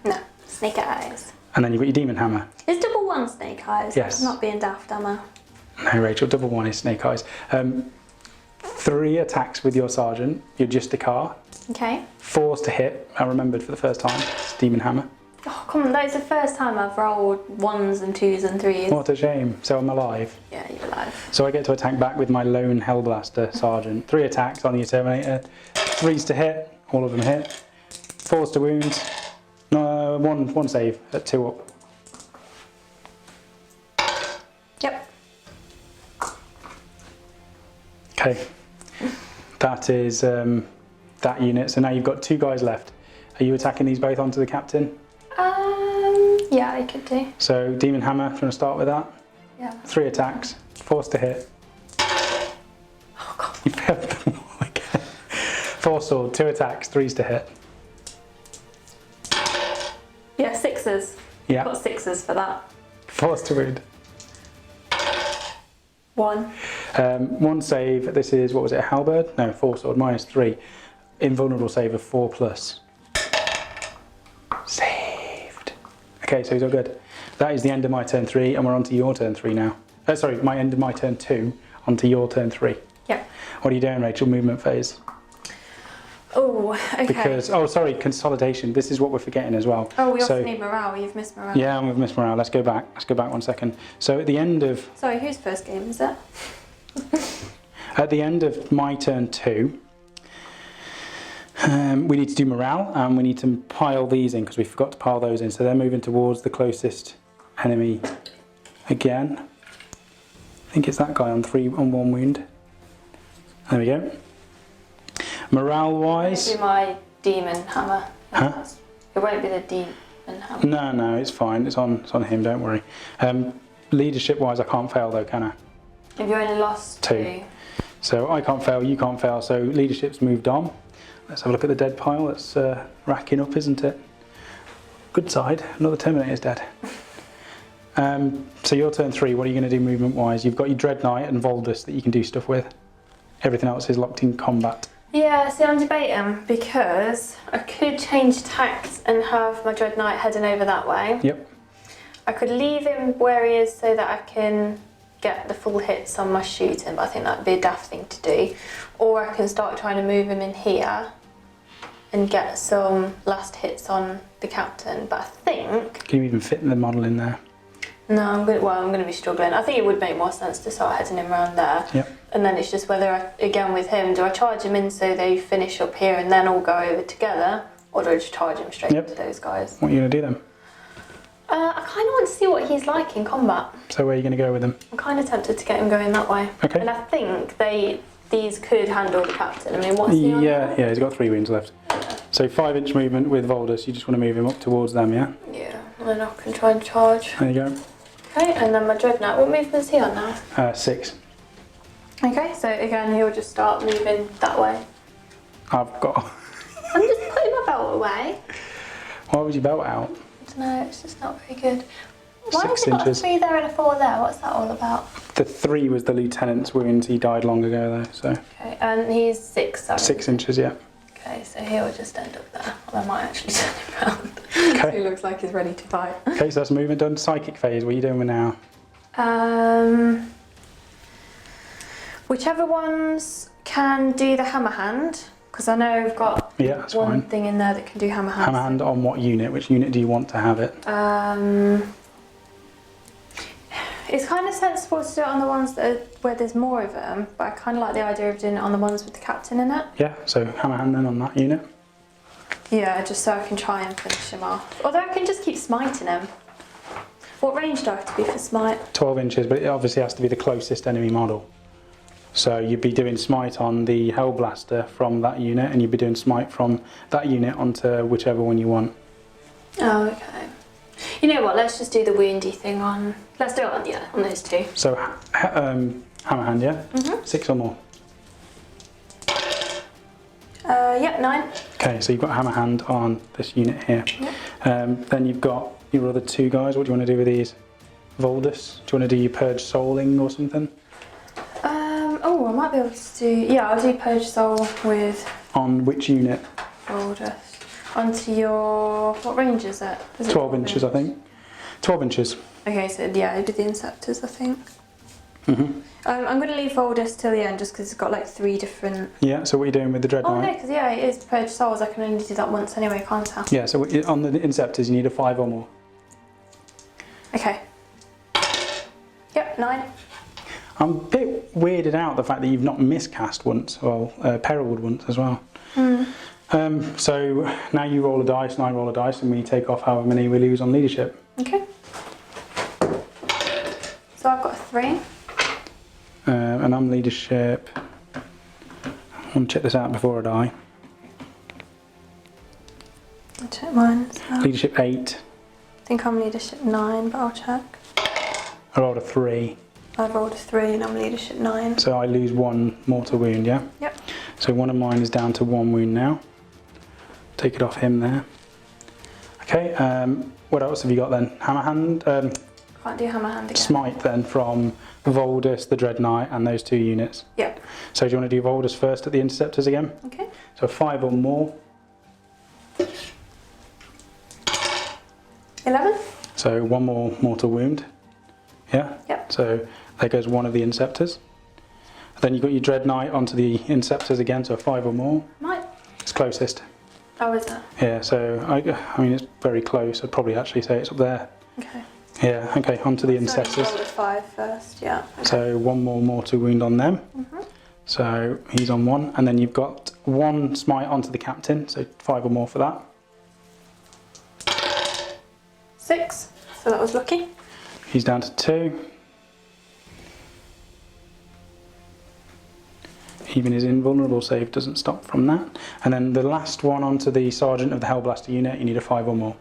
No, snake eyes. And then you've got your demon hammer. Is double 1 snake eyes? Yes. I'm not being daft, am I? No, Rachel, double 1 is snake eyes. 3 attacks with your sergeant, you're just a car. Okay. 4's to hit, I remembered for the first time, it's demon hammer. Oh, come on, that is the first time I've rolled 1s and 2s and 3s. What a shame, so I'm alive. Yeah, you're alive. So I get to attack back with my lone Hellblaster sergeant. 3 attacks on your Terminator, 3's to hit, all of them hit. 4's to wound, no, one save at 2 up. Yep. Okay, that is that unit. So now you've got 2 guys left. Are you attacking these both onto the captain? Yeah, I could do. So demon hammer, do you want to start with that? Yeah. 3 attacks, 4's to hit. Oh god. You failed them all again. 4 sword, 2 attacks, 3's to hit. Yeah, 6s. Yeah. Got 6s for that. 4's to wound. 1. 1 save, this is, what was it, a halberd? No, 4 sword, -3. Invulnerable save of 4+. Saved. Okay, so he's all good. That is the end of my turn 3, and we're on to your turn 3 now. Sorry, my end of my turn 2, onto your turn 3. Yep. What are you doing, Rachel? Movement phase. Oh, okay. Because, oh, sorry, consolidation. This is what we're forgetting as well. Oh, we also need morale. You've missed morale. Yeah, I'm with Miss Morale. Let's go back. Let's go back 1 second. So at the end of... Sorry, whose first game is it? At the end of my turn 2, we need to do morale, and we need to pile these in because we forgot to pile those in. So they're moving towards the closest enemy again. I think it's that guy on 1 wound. There we go. Morale-wise... It'll be my demon hammer. Huh? It won't be the demon hammer. No, it's fine. It's on him, don't worry. Leadership-wise, I can't fail though, can I? Have you only lost 2? So I can't fail, you can't fail, so leadership's moved on. Let's have a look at the dead pile. It's racking up, isn't it? Good side, another Terminator's dead. So your turn 3, what are you going to do movement-wise? You've got your Dread Knight and Voldus that you can do stuff with. Everything else is locked in combat. Yeah, see, I'm debating because I could change tacks and have my Dread Knight heading over that way. Yep. I could leave him where he is so that I can get the full hits on my shooting, but I think that'd be a daft thing to do. Or I can start trying to move him in here and get some last hits on the captain. But I think... Can you even fit the model in there? No, I'm going to be struggling. I think it would make more sense to start heading him around there. Yep. And then it's just whether, again with him, do I charge him in so they finish up here and then all go over together? Or do I just charge him straight into those guys? What are you going to do then? I kind of want to see what he's like in combat. So where are you going to go with him? I'm kind of tempted to get him going that way. Okay. And I think these could handle the captain. I mean, what's he on? Yeah, he's got 3 wounds left. So 5-inch movement with Voldus, you just want to move him up towards them, yeah? Yeah, and then I can try and charge. There you go. Okay, and then my Dread Knight, what movement is he on now? 6. Okay, so again, he'll just start moving that way. I've got... I'm just putting my belt away. Why was your belt out? I don't know, it's just not very good. Why 6 has it got a inches. 3 there and a 4 there? What's that all about? The 3 was the lieutenant's wounds. He died long ago though, so... Okay, and he's 6, sorry. 6 inches, yeah. Okay, so he'll just end up there. Well, I might actually turn him around. Okay. He looks like he's ready to fight. Okay, so that's movement done. Psychic phase, what are you doing with now? Whichever ones can do the hammer hand, because I know I've got That's one fine. thing in there that can do hammer hand. Hammer hand on what unit? Which unit do you want to have it? It's kind of sensible to do it on the ones where there's more of them, but I kind of like the idea of doing it on the ones with the captain in it. Yeah, so hammer hand then on that unit. Yeah, just so I can try and finish him off. Although I can just keep smiting him. What range do I have to be for smite? 12 inches, but it obviously has to be the closest enemy model. So you'd be doing smite on the Hellblaster from that unit, and you'd be doing smite from that unit onto whichever one you want. Oh, okay. You know what, let's just do the woundy thing on... Let's do it on those 2. So, hammer hand, yeah? 6 or more? Yep, 9. Okay, so you've got hammer hand on this unit here. Yep. Then you've got your other 2 guys. What do you want to do with these? Voldus? Do you want to do your Purge Souling or something? Oh, I might be able to do. Yeah, I'll do Purge Soul with. On which unit? Boulder. Onto your. What range is it? 12 inches, I think. 12 inches. Okay, so yeah, I did the Inceptors, I think. Mhm. I'm going to leave Voldus till the end just because it's got like 3 different. Yeah. So what are you doing with the Dread Oh Knight? no, because yeah, it is Purge Souls. I can only do that once anyway, can't I? Yeah. So on the Inceptors, you need a 5 or more. Okay. Yep, 9. I'm a bit weirded out the fact that you've not miscast once, well, perilled once as well. So now you roll a dice, and I roll a dice, and we take off however many we lose on leadership. Okay. So I've got a 3. And I'm leadership. I want to check this out before I die. I'll check mine as well. Leadership 8. I think I'm leadership 9, but I'll check. I rolled a 3. I've rolled a 3 and I'm leadership 9. So I lose 1 mortal wound, yeah? Yep. So one of mine is down to 1 wound now. Take it off him there. Okay, what else have you got then? Hammer hand? Can't do hammer hand again. Smite then from Voldus, the Dread Knight, and those 2 units. Yep. So do you want to do Voldus first at the Interceptors again? Okay. So 5 or more. 11. So 1 more mortal wound. Yeah? Yep. So there goes 1 of the Inceptors. Then you've got your Dread Knight onto the Inceptors again, so 5 or more. Might. It's closest. Oh, is it? Yeah, so I mean it's very close. I'd probably actually say it's up there. Okay. Yeah, okay, onto the So I Inceptors. rolled a 5 first, yeah. Okay. So 1 more mortal wound on them. So he's on 1, and then you've got 1 smite onto the captain, so 5 or more for that. 6. So that was lucky. He's down to 2. Even his invulnerable save doesn't stop from that. And then the last one onto the Sergeant of the Hellblaster unit, you need a 5 or more.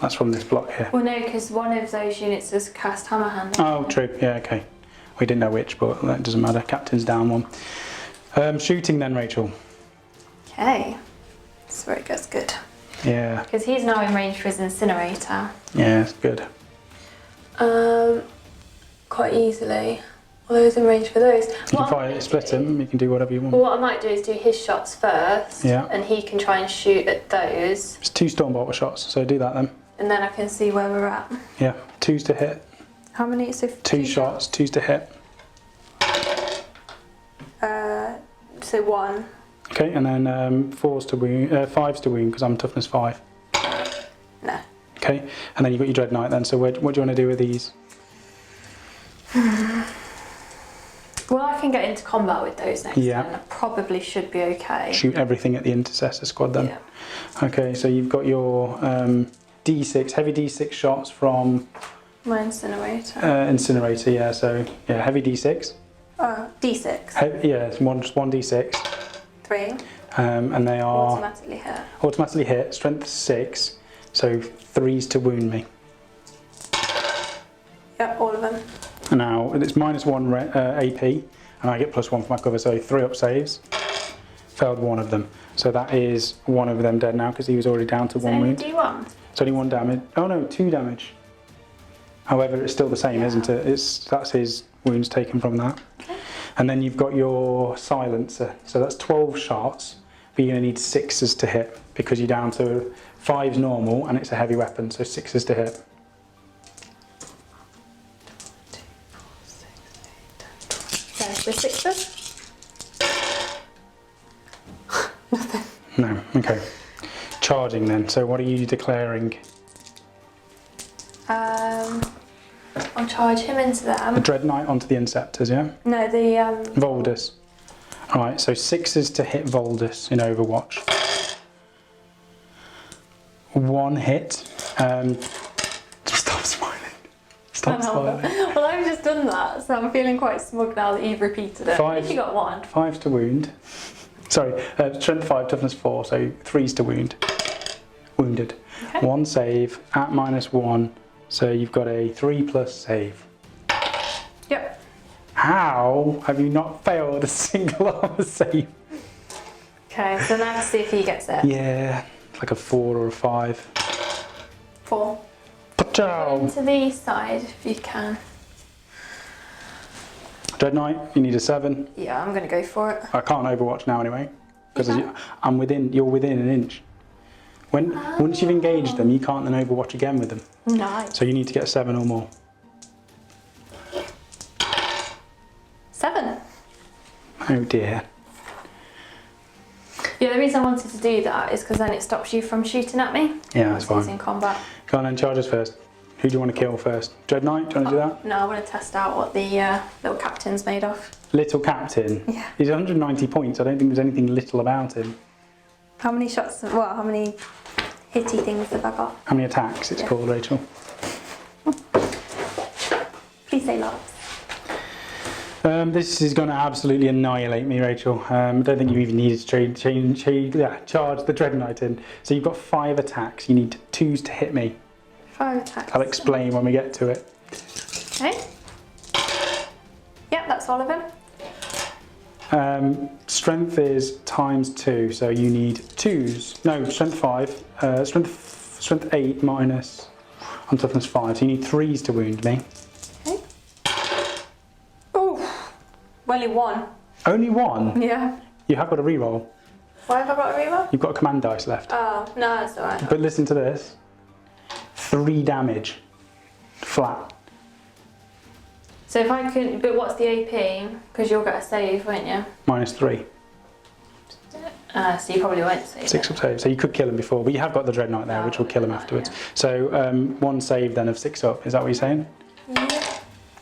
That's from this block here. Well, no, because one of those units has cast hammer hand. Oh, true. Yeah, okay. We didn't know which, but that doesn't matter. Captain's down 1. Shooting then, Rachel. Okay. That's where it gets good. Yeah. Because he's now in range for his incinerator. Yeah, it's good. Quite easily. Well, he's in range for those. You can split him. You can do whatever you want. Well, what I might do is do his shots first. Yeah. And he can try and shoot at those. It's 2 Stormbolter shots, so do that then. And then I can see where we're at. Yeah, 2's to hit. How many? So 2 shots, 2's to hit. So 1. Okay, and then 4's to wound, 5's to wound because I'm toughness 5. No. Okay, and then you've got your Dread Knight then. So what do you want to do with these? Well, I can get into combat with those next Yeah. turn. I probably should be okay. Shoot everything at the Intercessor squad then. Yeah. Okay, so you've got your D6, heavy D6 shots from My incinerator. Incinerator, yeah, so yeah, heavy D6. D6. Yeah, it's just one D6. 3. And they are Automatically hit. automatically hit, strength 6, so 3's to wound me. Yep, all of them. And now it's -1 AP, and I get +1 for my cover, so 3 up saves. Failed 1 of them, so that is 1 of them dead now because he was already down to 1 wound. D1. It's only 1 damage. Oh no, 2 damage. However, it's still the same, isn't it? That's his wounds taken from that. Okay. And then you've got your silencer, so that's 12 shots, but you're going to need 6s to hit because you're down to 5's normal, and it's a heavy weapon, so 6s to hit. 2, 4, 6, 8, 10, 12. So 6s? Nothing. No, okay. Charging then, so what are you declaring? I'll charge him into The them. Dread Knight onto the Inceptors, yeah? No, the Voldus. Alright, so 6s to hit Voldus in Overwatch. 1 hit. Stop smiling. Stop smiling. Well, I've just done that, so I'm feeling quite smug now that you've repeated it. I think you got 1. 5's to wound. Sorry, strength 5, toughness 4, so 3's to wound. Wounded. Okay. 1 save at -1, so you've got a 3+ save. Yep. How have you not failed a single armor save? Okay, so now let's see if he gets it. Yeah, like a 4 or a 5. 4. Pachow! Into the side if you can. Do Dread Knight, you need a 7. Yeah, I'm going to go for it. I can't Overwatch now anyway, because you're within an inch. Once you've engaged them, you can't then Overwatch again with them. Nice. So you need to get a 7 or more. 7. Oh dear. Yeah, the reason I wanted to do that is because then it stops you from shooting at me. Yeah, that's fine. In combat. Go on then, charge us first. Who do you want to kill first? Dread Knight, do you want to do that? No, I want to test out what the little captain's made of. Little Captain? Yeah. He's 190 points. I don't think there's anything little about him. How many shots, how many hitty things have I got? How many attacks it's called, Rachel? Please say lots. This is going to absolutely annihilate me, Rachel. I don't think you even need to charge the Dread Knight in. So you've got 5 attacks. You need 2s to hit me. 5 attacks. I'll explain when we get to it. Okay. Yep, that's all of them. Strength is ×2, so you need 2s. No, strength 5. Strength 8 minus on toughness 5. So you need 3s to wound me. Okay. Oh, only 1. Only 1? Yeah. You have got a reroll. Why have I got a reroll? You've got a command dice left. Oh, no, that's alright. But listen to this. 3 damage. Flat. So if I could, but what's the AP? Because you'll get a save, won't you? -3. So you probably won't save 6 up save. So you could kill him before, but you have got the Dread Knight there, which will kill him afterwards. Yeah. So 1 save then of 6 up. Is that what you're saying? Yeah.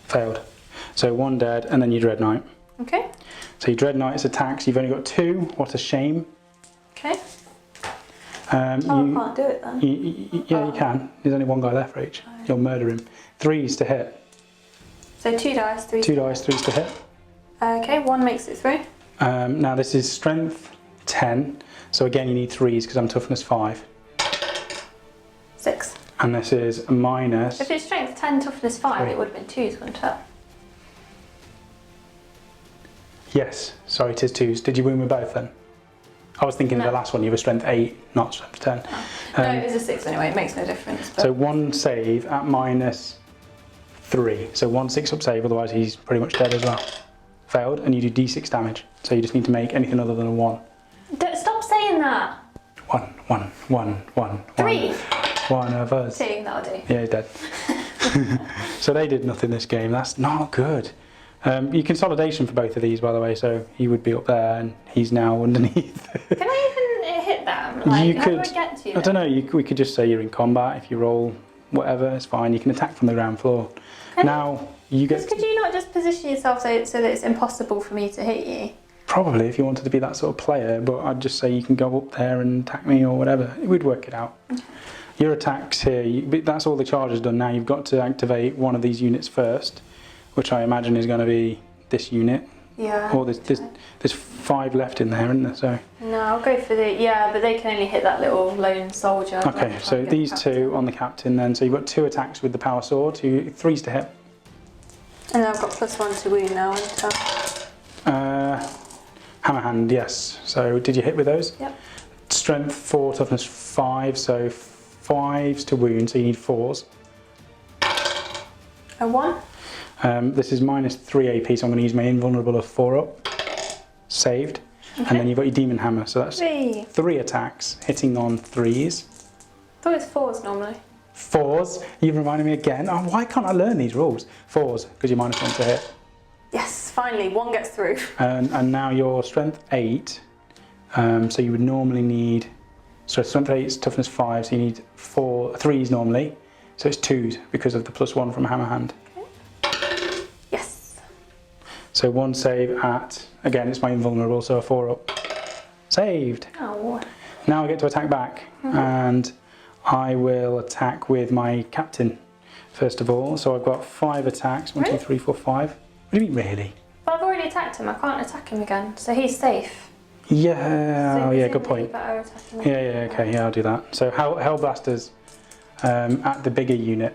Failed. So 1 dead, and then your Dread Knight. Okay. So your Dread Knight's attacks, you've only got 2. What a shame. Okay. I can't do it then. You can. There's only 1 guy left for each. You'll murder him. 3s to hit. So 2 dice, 3. 2 dice, 3s to hit. Okay, 1 makes it through. Now this is strength 10. So again, you need 3s because I'm toughness 5. 6. And this is minus. If it's strength 10, toughness 5, 3. it would have been 2s, wouldn't it? Yes, sorry, it is 2s. Did you wound with both then? I was thinking No. the last one you were strength 8, not strength 10. No, it is a 6 anyway, it makes no difference. But... So 1 save at -3. So 1 6 up save, otherwise he's pretty much dead as well. Failed, and you do d6 damage. So you just need to make anything other than a 1. Stop saying that! 1, 1, 1, 1. 3! 1 of us. 2, that'll do. Yeah, he's dead. So they did nothing this game. That's not good. You consolidation for both of these, by the way, so he would be up there and he's now underneath. Can I even hit them? Like, You how could, do I get to I don't know, we could just say you're in combat. If you roll whatever, it's fine. You can attack from the ground floor. Now, you get... Could you not just position yourself so that it's impossible for me to hit you? Probably, if you wanted to be that sort of player, but I'd just say you can go up there and attack me or whatever. We'd work it out. Okay. Your attacks here, that's all the charge is done now. You've got to activate one of these units first, which I imagine is going to be this unit. Yeah. Or there's 5 left in there, isn't there? So. No, I'll go for the, but they can only hit that little lone soldier. Okay, so these 2 on the captain then. So you've got 2 attacks with the power sword, 3s to hit. And I've got +1 to wound now, haven't I? Hammer hand, yes. So did you hit with those? Yep. Strength 4, toughness 5, so 5s to wound, so you need 4s. A 1? This is -3 AP, so I'm going to use my invulnerable of 4 up. Saved. Okay. And then you've got your demon hammer, so that's 3. 3 attacks, hitting on 3s. I thought it was 4s normally. 4s, you've reminded me again. Oh, why can't I learn these rules? 4s, because you're -1 to hit. Yes, finally, 1 gets through. And now you're strength 8, so you would normally need, so strength 8 is toughness 5, so you need 3s normally, so it's 2s because of the +1 from hammer hand. Okay. Yes. So 1 save at, again it's my invulnerable, so a 4 up. Saved. Oh. Now I get to attack back, and I will attack with my captain first of all. So I've got 5 attacks, 1, 2, 3, 4, 5. What do you mean really? But I've already attacked him, I can't attack him again, so he's safe. Yeah, So oh yeah, good point. Him. Yeah, okay, yeah, I'll do that. So Hellblasters at the bigger unit.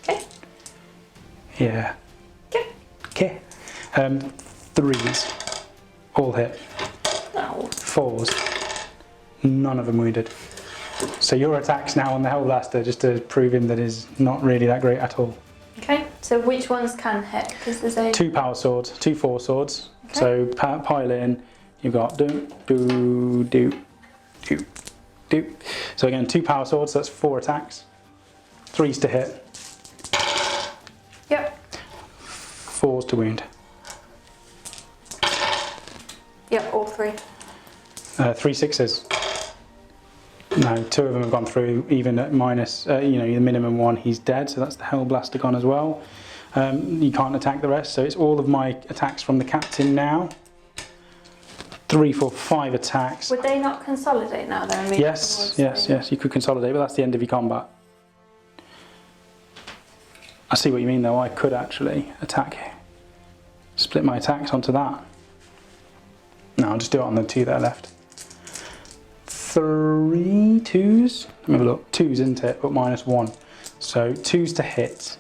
Okay. Yeah. Okay. Okay. 3s, all hit. No. 4s, none of them wounded. So your attacks now on the Hellblaster, just to prove him that is not really that great at all. Okay, So which ones can hit? Because there's only 2 power swords, 2 force swords. Okay. So pile in, you've got do. So again, 2 power swords, so that's 4 attacks. 3s to hit. Yep. 4s to wound. Yep, all 3. 3 6s. No, 2 of them have gone through, even at minus, the minimum 1, he's dead, so that's the Hellblaster gone as well. You can't attack the rest, so it's all of my attacks from the captain now. 3, 4, 5 attacks. Would they not consolidate now then? Yes, you could consolidate, but that's the end of your combat. I see what you mean though, I could actually split my attacks onto that. No, I'll just do it on the 2 that are left. 3 2s, let me have a look, 2s isn't it, but minus 1. So 2s to hit,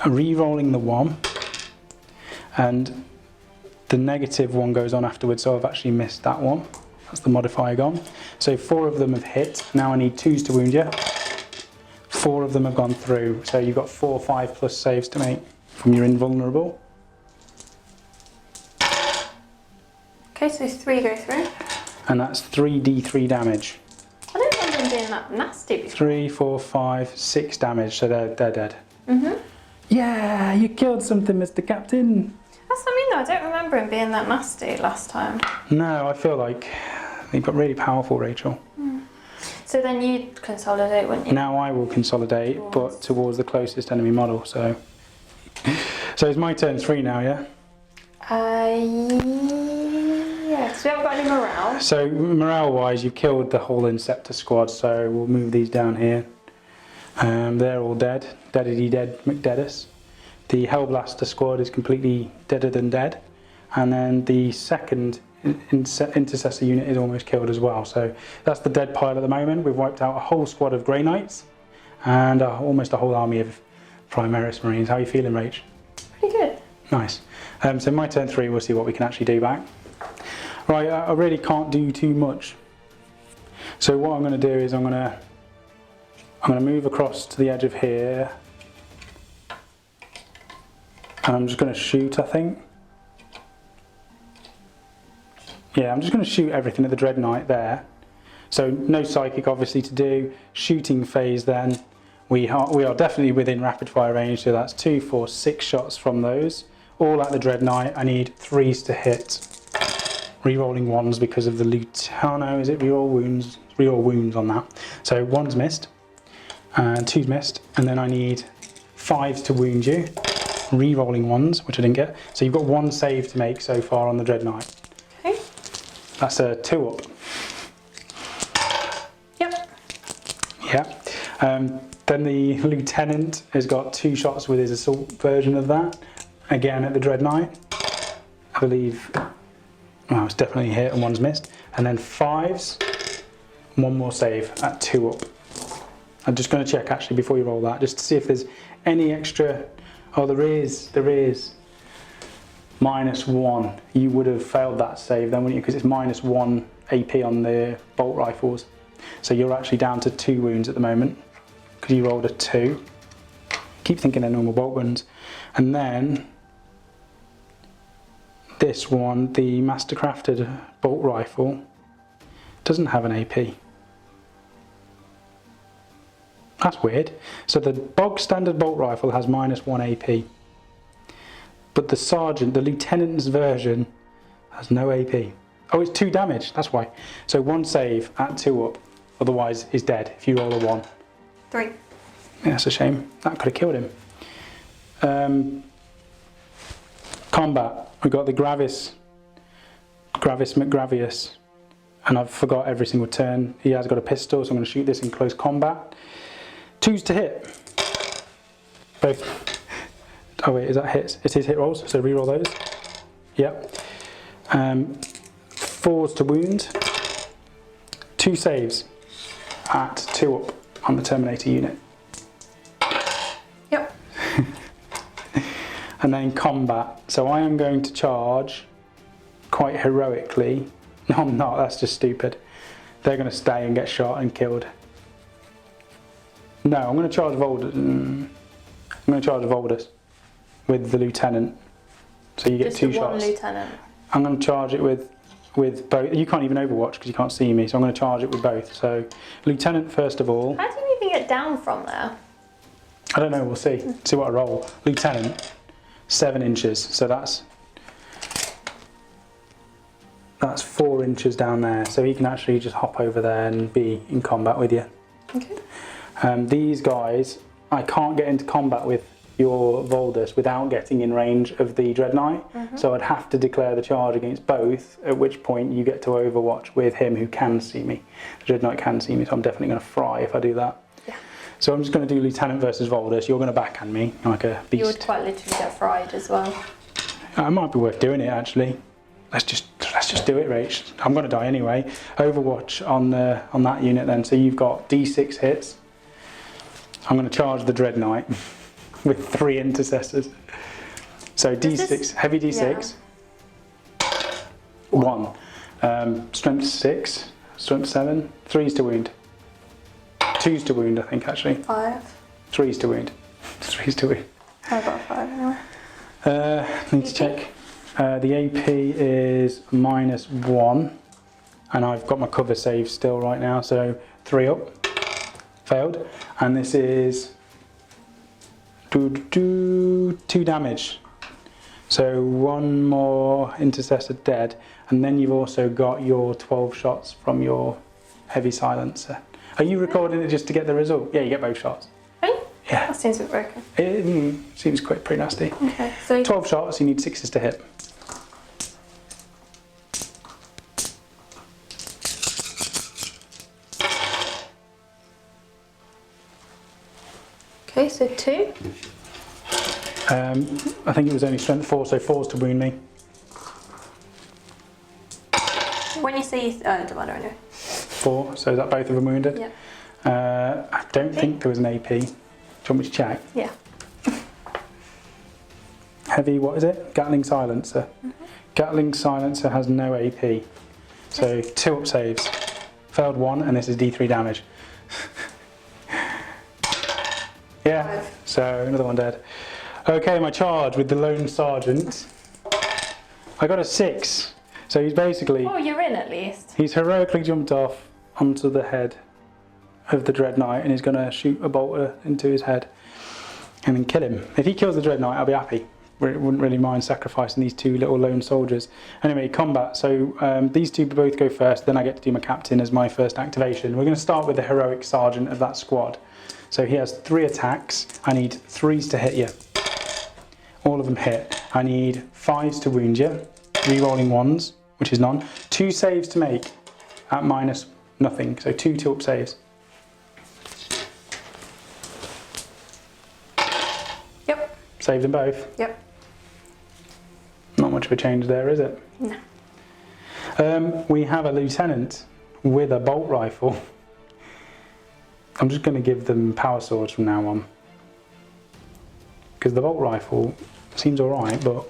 re-rolling the 1, and the negative 1 goes on afterwards, so I've actually missed that one. That's the modifier gone. So 4 of them have hit, now I need 2s to wound you. 4 of them have gone through, so you've got 4, 5 plus saves to make from your invulnerable. Okay, so 3 go through. And that's 3d3 damage. I don't remember them being that nasty before. 3, 4, 5, 6 damage, so they're dead. Mm-hmm. Yeah, you killed something, Mr. Captain. That's what I mean though, I don't remember him being that nasty last time. No, I feel like he got really powerful, Rachel. So then you'd consolidate, wouldn't you? Now I will consolidate, but towards the closest enemy model, so... So it's my turn 3 now, yeah? Yeah, because we haven't got any morale. So morale-wise, you've killed the whole Inceptor squad, so we'll move these down here. They're all dead. Deadedy dead, McDeadus. The Hellblaster squad is completely deader than dead. And then the second Intercessor unit is almost killed as well. So that's the dead pile at the moment. We've wiped out a whole squad of Grey Knights and almost a whole army of Primaris Marines. How are you feeling, Rach? Pretty good. Nice. So my turn 3, we'll see what we can actually do back. Right, I really can't do too much. So what I'm going to do is I'm going to move across to the edge of here. And I'm just going to shoot, I think. Yeah, I'm just going to shoot everything at the Dread Knight there. So no psychic obviously to do. Shooting phase then. We are definitely within rapid fire range, so that's 2, 4, 6 shots from those. All at the Dread Knight. I need 3s to hit. Re-rolling 1s because of the loot. Oh no, is it re-roll wounds? Re-roll wounds on that. So 1's missed, and 2's missed, and then I need 5s to wound you. Re-rolling 1s, which I didn't get. So you've got 1 save to make so far on the Dread Knight. Okay. That's a 2 up. Yep. Yeah. Then the Lieutenant has got 2 shots with his assault version of that. Again at the Dread Knight. I believe, well, it's definitely hit and 1's missed. And then 5s, 1 more save at 2 up. I'm just going to check actually before you roll that, just to see if there's any extra. Oh, there is. -1. You would have failed that save then, wouldn't you? Because it's -1 AP on the bolt rifles. So you're actually down to 2 wounds at the moment, because you rolled a 2. Keep thinking they're normal bolt guns. And then this one, the Mastercrafted bolt rifle, doesn't have an AP. That's weird. So the bog standard bolt rifle has -1 AP. But the Sergeant, the Lieutenant's version, has no AP. Oh, it's 2 damage, that's why. So 1 save at 2 up, otherwise he's dead if you roll a 1. 3. Yeah, that's a shame. That could have killed him. Combat. We've got the Gravis McGravius. And I've forgot every single turn. He has got a pistol, so I'm going to shoot this in close combat. 2s to hit. Both. Oh wait, is that hits? It is hit rolls, so re-roll those. Yep. 4s to wound. 2 saves at 2 up on the Terminator unit. Yep. And then combat. So I am going to charge quite heroically. No, I'm not, that's just stupid. They're going to stay and get shot and killed. No, I'm going to charge Voldemort. I'm going to charge Voldus with the lieutenant. So you get Just 2 the shots. one lieutenant. I'm going to charge it with both. You can't even overwatch because you can't see me, so I'm going to charge it with both. So lieutenant first of all. How do you even get down from there? I don't know, we'll see. See what I roll. Lieutenant, 7 inches. So that's 4 inches down there. So he can actually just hop over there and be in combat with you. Okay. These guys, I can't get into combat with your Voldus without getting in range of the Dreadnought. So I'd have to declare the charge against both, at which point you get to overwatch with him who can see me. The Dreadnought can see me, so I'm definitely going to fry if I do that. Yeah. So I'm just going to do Lieutenant versus Voldus. You're going to backhand me like a beast. You would quite literally get fried as well. It might be worth doing it actually. Let's just do it, Rach. I'm going to die anyway. Overwatch on that unit then. So you've got D6 hits. I'm going to charge the Dreadnought with 3 intercessors. So D6, heavy D6. Yeah. 1. Strength 6, strength 7, 3's to wound. 2's to wound, I think actually. 5. 3's to wound. 3's to wound. I got 5 anyway. Need to check. The AP is -1, and I've got my cover save still right now, so 3 up. Failed. And this is 2 damage. So 1 more intercessor dead, and then you've also got your 12 shots from your heavy silencer. Are you recording it just to get the result? Yeah, you get both shots. Really? Yeah. That seems a bit broken. It seems pretty nasty. Okay, so 12 shots, you need 6s to hit. okay, so 2. I think it was only strength 4, so 4's to wound me. When you say, don't matter anyway. 4, so is that both of them wounded? Yeah. I don't think there was an AP. Do you want me to check? Yeah. Heavy, what is it? Gatling silencer. Gatling silencer has no AP. So 2 up saves. Failed 1, and this is D3 damage. Yeah, 5. so another one dead. Okay, my charge with the lone sergeant. I got a 6. So he's basically... Oh, you're in at least. He's heroically jumped off onto the head of the Dreadnought and he's going to shoot a bolter into his head and then kill him. If he kills the Dreadnought, I'll be happy. Wouldn't really mind sacrificing these 2 little lone soldiers. Anyway, combat. So these 2 both go first, then I get to do my captain as my first activation. We're going to start with the heroic sergeant of that squad. So he has 3 attacks. I need 3s to hit you. All of them hit. I need 5s to wound you. Rerolling 1s, which is none. 2 saves to make at minus nothing. So 2 2-up saves. Yep. Saved them both. Yep. Not much of a change there, is it? No. We have a lieutenant with a bolt rifle. I'm just going to give them power swords from now on. Because the bolt rifle seems alright, but...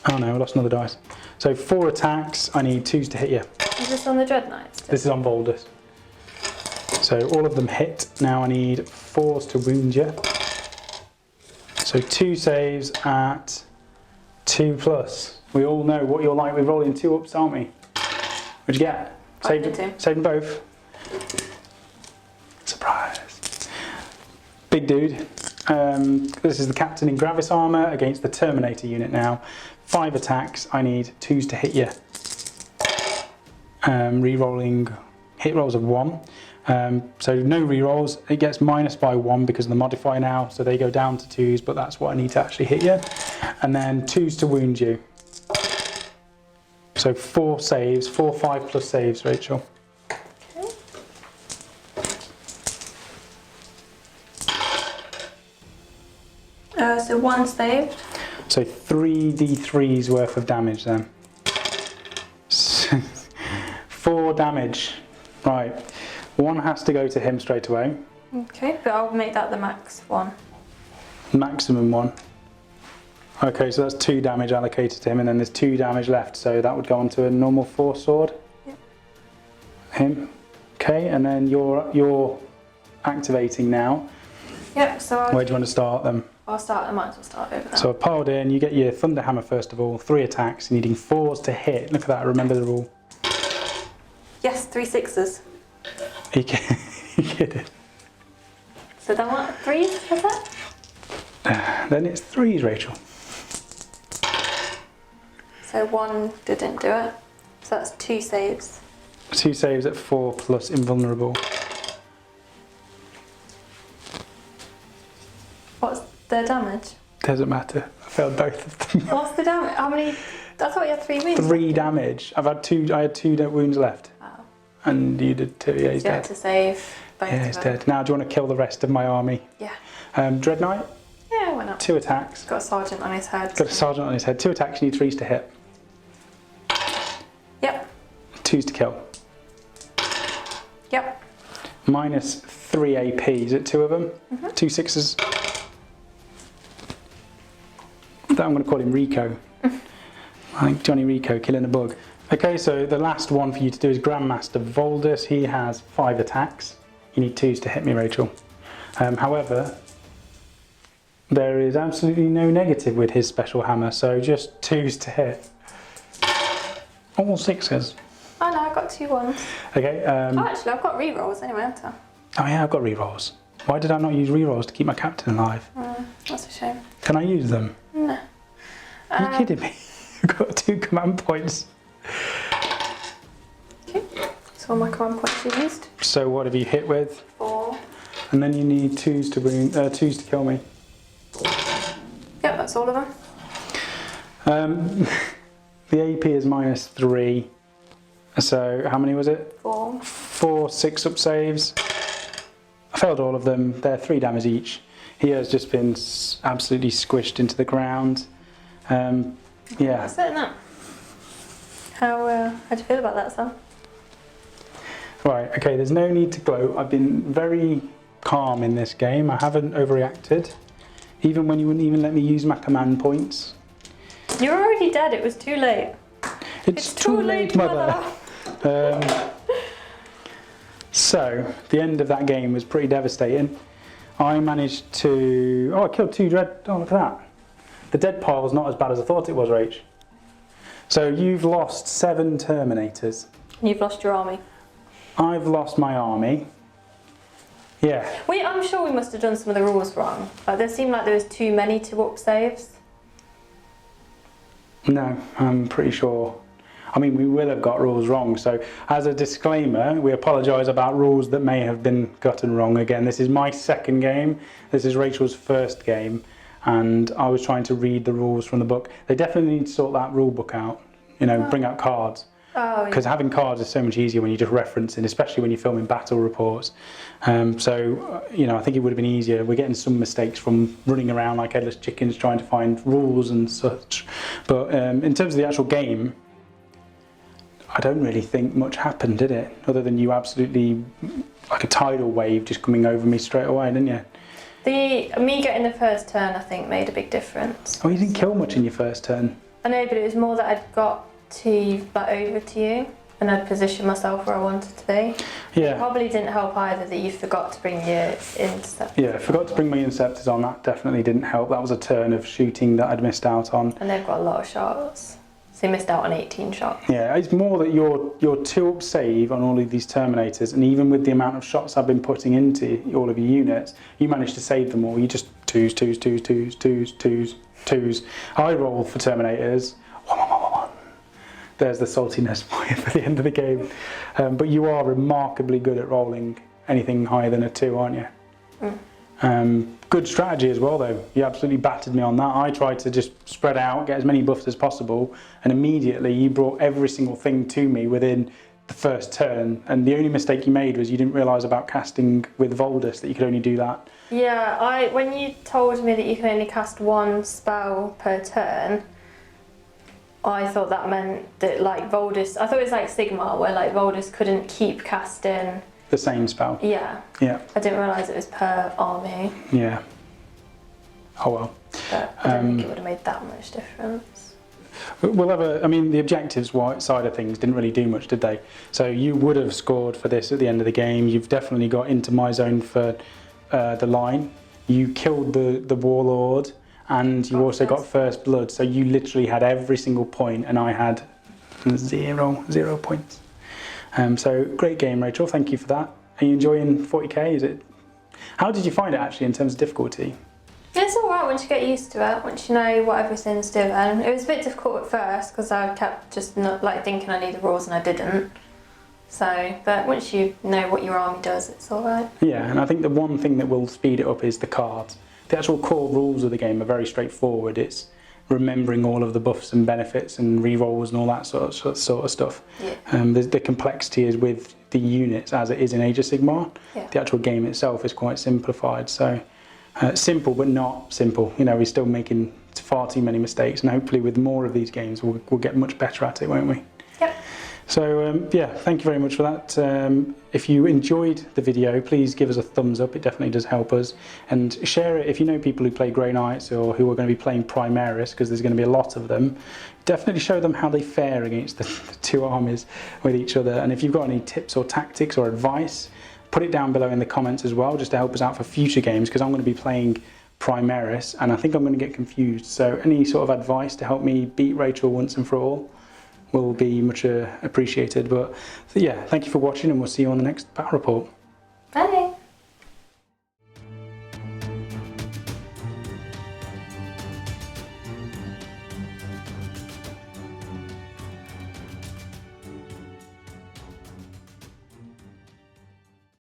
Oh no, I lost another dice. So 4 attacks, I need 2s to hit you. Is this on the Dreadnought still? This is on Voldus. So all of them hit. Now I need 4s to wound you. So 2 saves at 2+. We all know what you're like with rolling 2-ups, aren't we? What'd you get? Saved them both. Surprise. Big dude. This is the captain in Gravis armour against the Terminator unit now. 5 attacks, I need 2s to hit you. Re-rolling hit rolls of 1. So no re-rolls, it gets minus by 1 because of the modifier now, so they go down to 2s, but that's what I need to actually hit you. And then 2s to wound you. So 4 saves, 4 5+ saves, Rachel. So 1 saved. So 3d3's worth of damage then. 4 damage. Right. 1 has to go to him straight away. Okay, but I'll make that the max 1. Maximum 1. Okay, so that's 2 damage allocated to him, and then there's 2 damage left, so that would go on to a normal 4 sword. Yep. Him. Okay, and then you're activating now. Yep, so Where do you want to start them? I might as well start over there. So I've piled in, you get your Thunder Hammer first of all, 3 attacks, needing 4s to hit. Look at that, remember the rule. Yes, 3 6s. You kidding? So then what, 3s, was it? Then it's 3s, Rachel. So 1 didn't do it. So that's 2 saves. 2 saves at 4 plus invulnerable. What's the damage? Doesn't matter. I failed both of them. What's the damage? How many? I thought you had 3 wounds. 3 damage. I had 2 wounds left. Oh. And you did 2. Yeah, he's So you dead. had to save both Yeah, of he's them. dead. Now, do you want to kill the rest of my army? Yeah. Dread Knight, Yeah, why not? 2 attacks. Got a sergeant on his head. Got a sergeant on his head. 2 attacks, you need 3s to hit. Yep. 2s to kill. Yep. Minus 3 AP. Is it 2 of them? 2 6s. I'm going to call him Rico. I think Johnny Rico killing a bug. Okay, so the last one for you to do is Grandmaster Voldus. He has 5 attacks. You need 2s to hit me, Rachel. However, there is absolutely no negative with his special hammer, so just 2s to hit. All 6s. Oh no, I got 2 1s. Okay. Oh, actually, I've got rerolls anyway, haven't I? Oh yeah, I've got rerolls. Why did I not use rerolls to keep my captain alive? That's a shame. Can I use them? No. Are you kidding me? I've got 2 command points. Okay. So all my command points are used. So what have you hit with? 4. And then you need 2s to bring 2s to kill me. Yep, that's all of them. The AP is minus 3. So how many was it? 4. 4 6-up saves. I failed all of them. They're 3 damage each. He has just been absolutely squished into the ground. Yeah. That's it, isn't it? How do you feel about that, Sam? Right, okay, there's no need to gloat. I've been very calm in this game. I haven't overreacted. Even when you wouldn't even let me use my command points. You're already dead, it was too late. It's too late, mother. So, the end of that game was pretty devastating. I managed to... Oh, I killed 2 dread... Oh, look at that. The dead pile was not as bad as I thought it was, Rach. So, you've lost 7 Terminators. You've lost your army. I've lost my army. Yeah. I'm sure we must have done some of the rules wrong. Like, there seemed like there was too many 2-up saves. No, I'm pretty sure. I mean, we will have got rules wrong. So, as a disclaimer, we apologise about rules that may have been gotten wrong. Again, this is my 2nd game. This is Rachel's 1st game. And I was trying to read the rules from the book. They definitely need to sort that rule book out. You know, bring out cards. Oh, Because having cards is so much easier when you're just referencing, especially when you're filming battle reports. You know, I think it would have been easier. We're getting some mistakes from running around like headless chickens trying to find rules and such. But in terms of the actual game, I don't really think much happened, did it? Other than you absolutely, like a tidal wave just coming over me straight away, didn't you? Me getting the first turn, I think, made a big difference. Oh, you didn't kill much in your first turn. I know, but it was more that I'd got to back over to you and I'd positioned myself where I wanted to be. Yeah. It probably didn't help either that you forgot to bring your intercept. Yeah, I forgot to bring my interceptors on. That definitely didn't help. That was a turn of shooting that I'd missed out on. And they've got a lot of shots. So you missed out on 18 shots. Yeah, it's more that your 2-up save on all of these Terminators, and even with the amount of shots I've been putting into all of your units, you managed to save them all. You just 2s, 2s, 2s, 2s, 2s, 2s, 2s. I roll for Terminators. There's the saltiness for the end of the game. But you are remarkably good at rolling anything higher than a 2, aren't you? Good strategy as well, though. You absolutely battered me on that. I tried to just spread out, get as many buffs as possible, and immediately you brought every single thing to me within the first turn. And the only mistake you made was you didn't realise about casting with Voldus, that you could only do that. Yeah, when you told me that you can only cast 1 spell per turn, I thought that meant that, like, Voldus... I thought it was like Sigmar, where, like, Voldus couldn't keep casting... The same spell. Yeah. Yeah. I didn't realise it was per army. Yeah. Oh well. But I don't think it would have made that much difference. We'll have I mean, the objectives side of things didn't really do much, did they? So you would have scored for this at the end of the game. You've definitely got into my zone for the line. you killed the warlord, and you also got first blood. So you literally had every single point, and I had zero points. So great game, Rachel. Thank you for that. Are you enjoying 40k? Is it? How did you find it actually in terms of difficulty? It's alright once you get used to it, once you know what everything's doing. It was a bit difficult at first because I kept just not like thinking I knew the rules and I didn't. So, but once you know what your army does, it's alright. Yeah, and I think the one thing that will speed it up is the cards. The actual core rules of the game are very straightforward. It's remembering all of the buffs and benefits and rerolls and all that sort of stuff. Yeah. The complexity is with the units as it is in Age of Sigmar. Yeah. The actual game itself is quite simplified. So simple but not simple. You know, we're still making far too many mistakes, and hopefully with more of these games we'll get much better at it, won't we? Yep. So yeah, thank you very much for that. If you enjoyed the video, please give us a thumbs up. It definitely does help us. And share it if you know people who play Grey Knights or who are going to be playing Primaris, because there's going to be a lot of them. Definitely show them how they fare against the two armies with each other. And if you've got any tips or tactics or advice, put it down below in the comments as well, just to help us out for future games, because I'm going to be playing Primaris and I think I'm going to get confused. So any sort of advice to help me beat Rachel once and for all will be much appreciated. But yeah, thank you for watching, and we'll see you on the next battle report.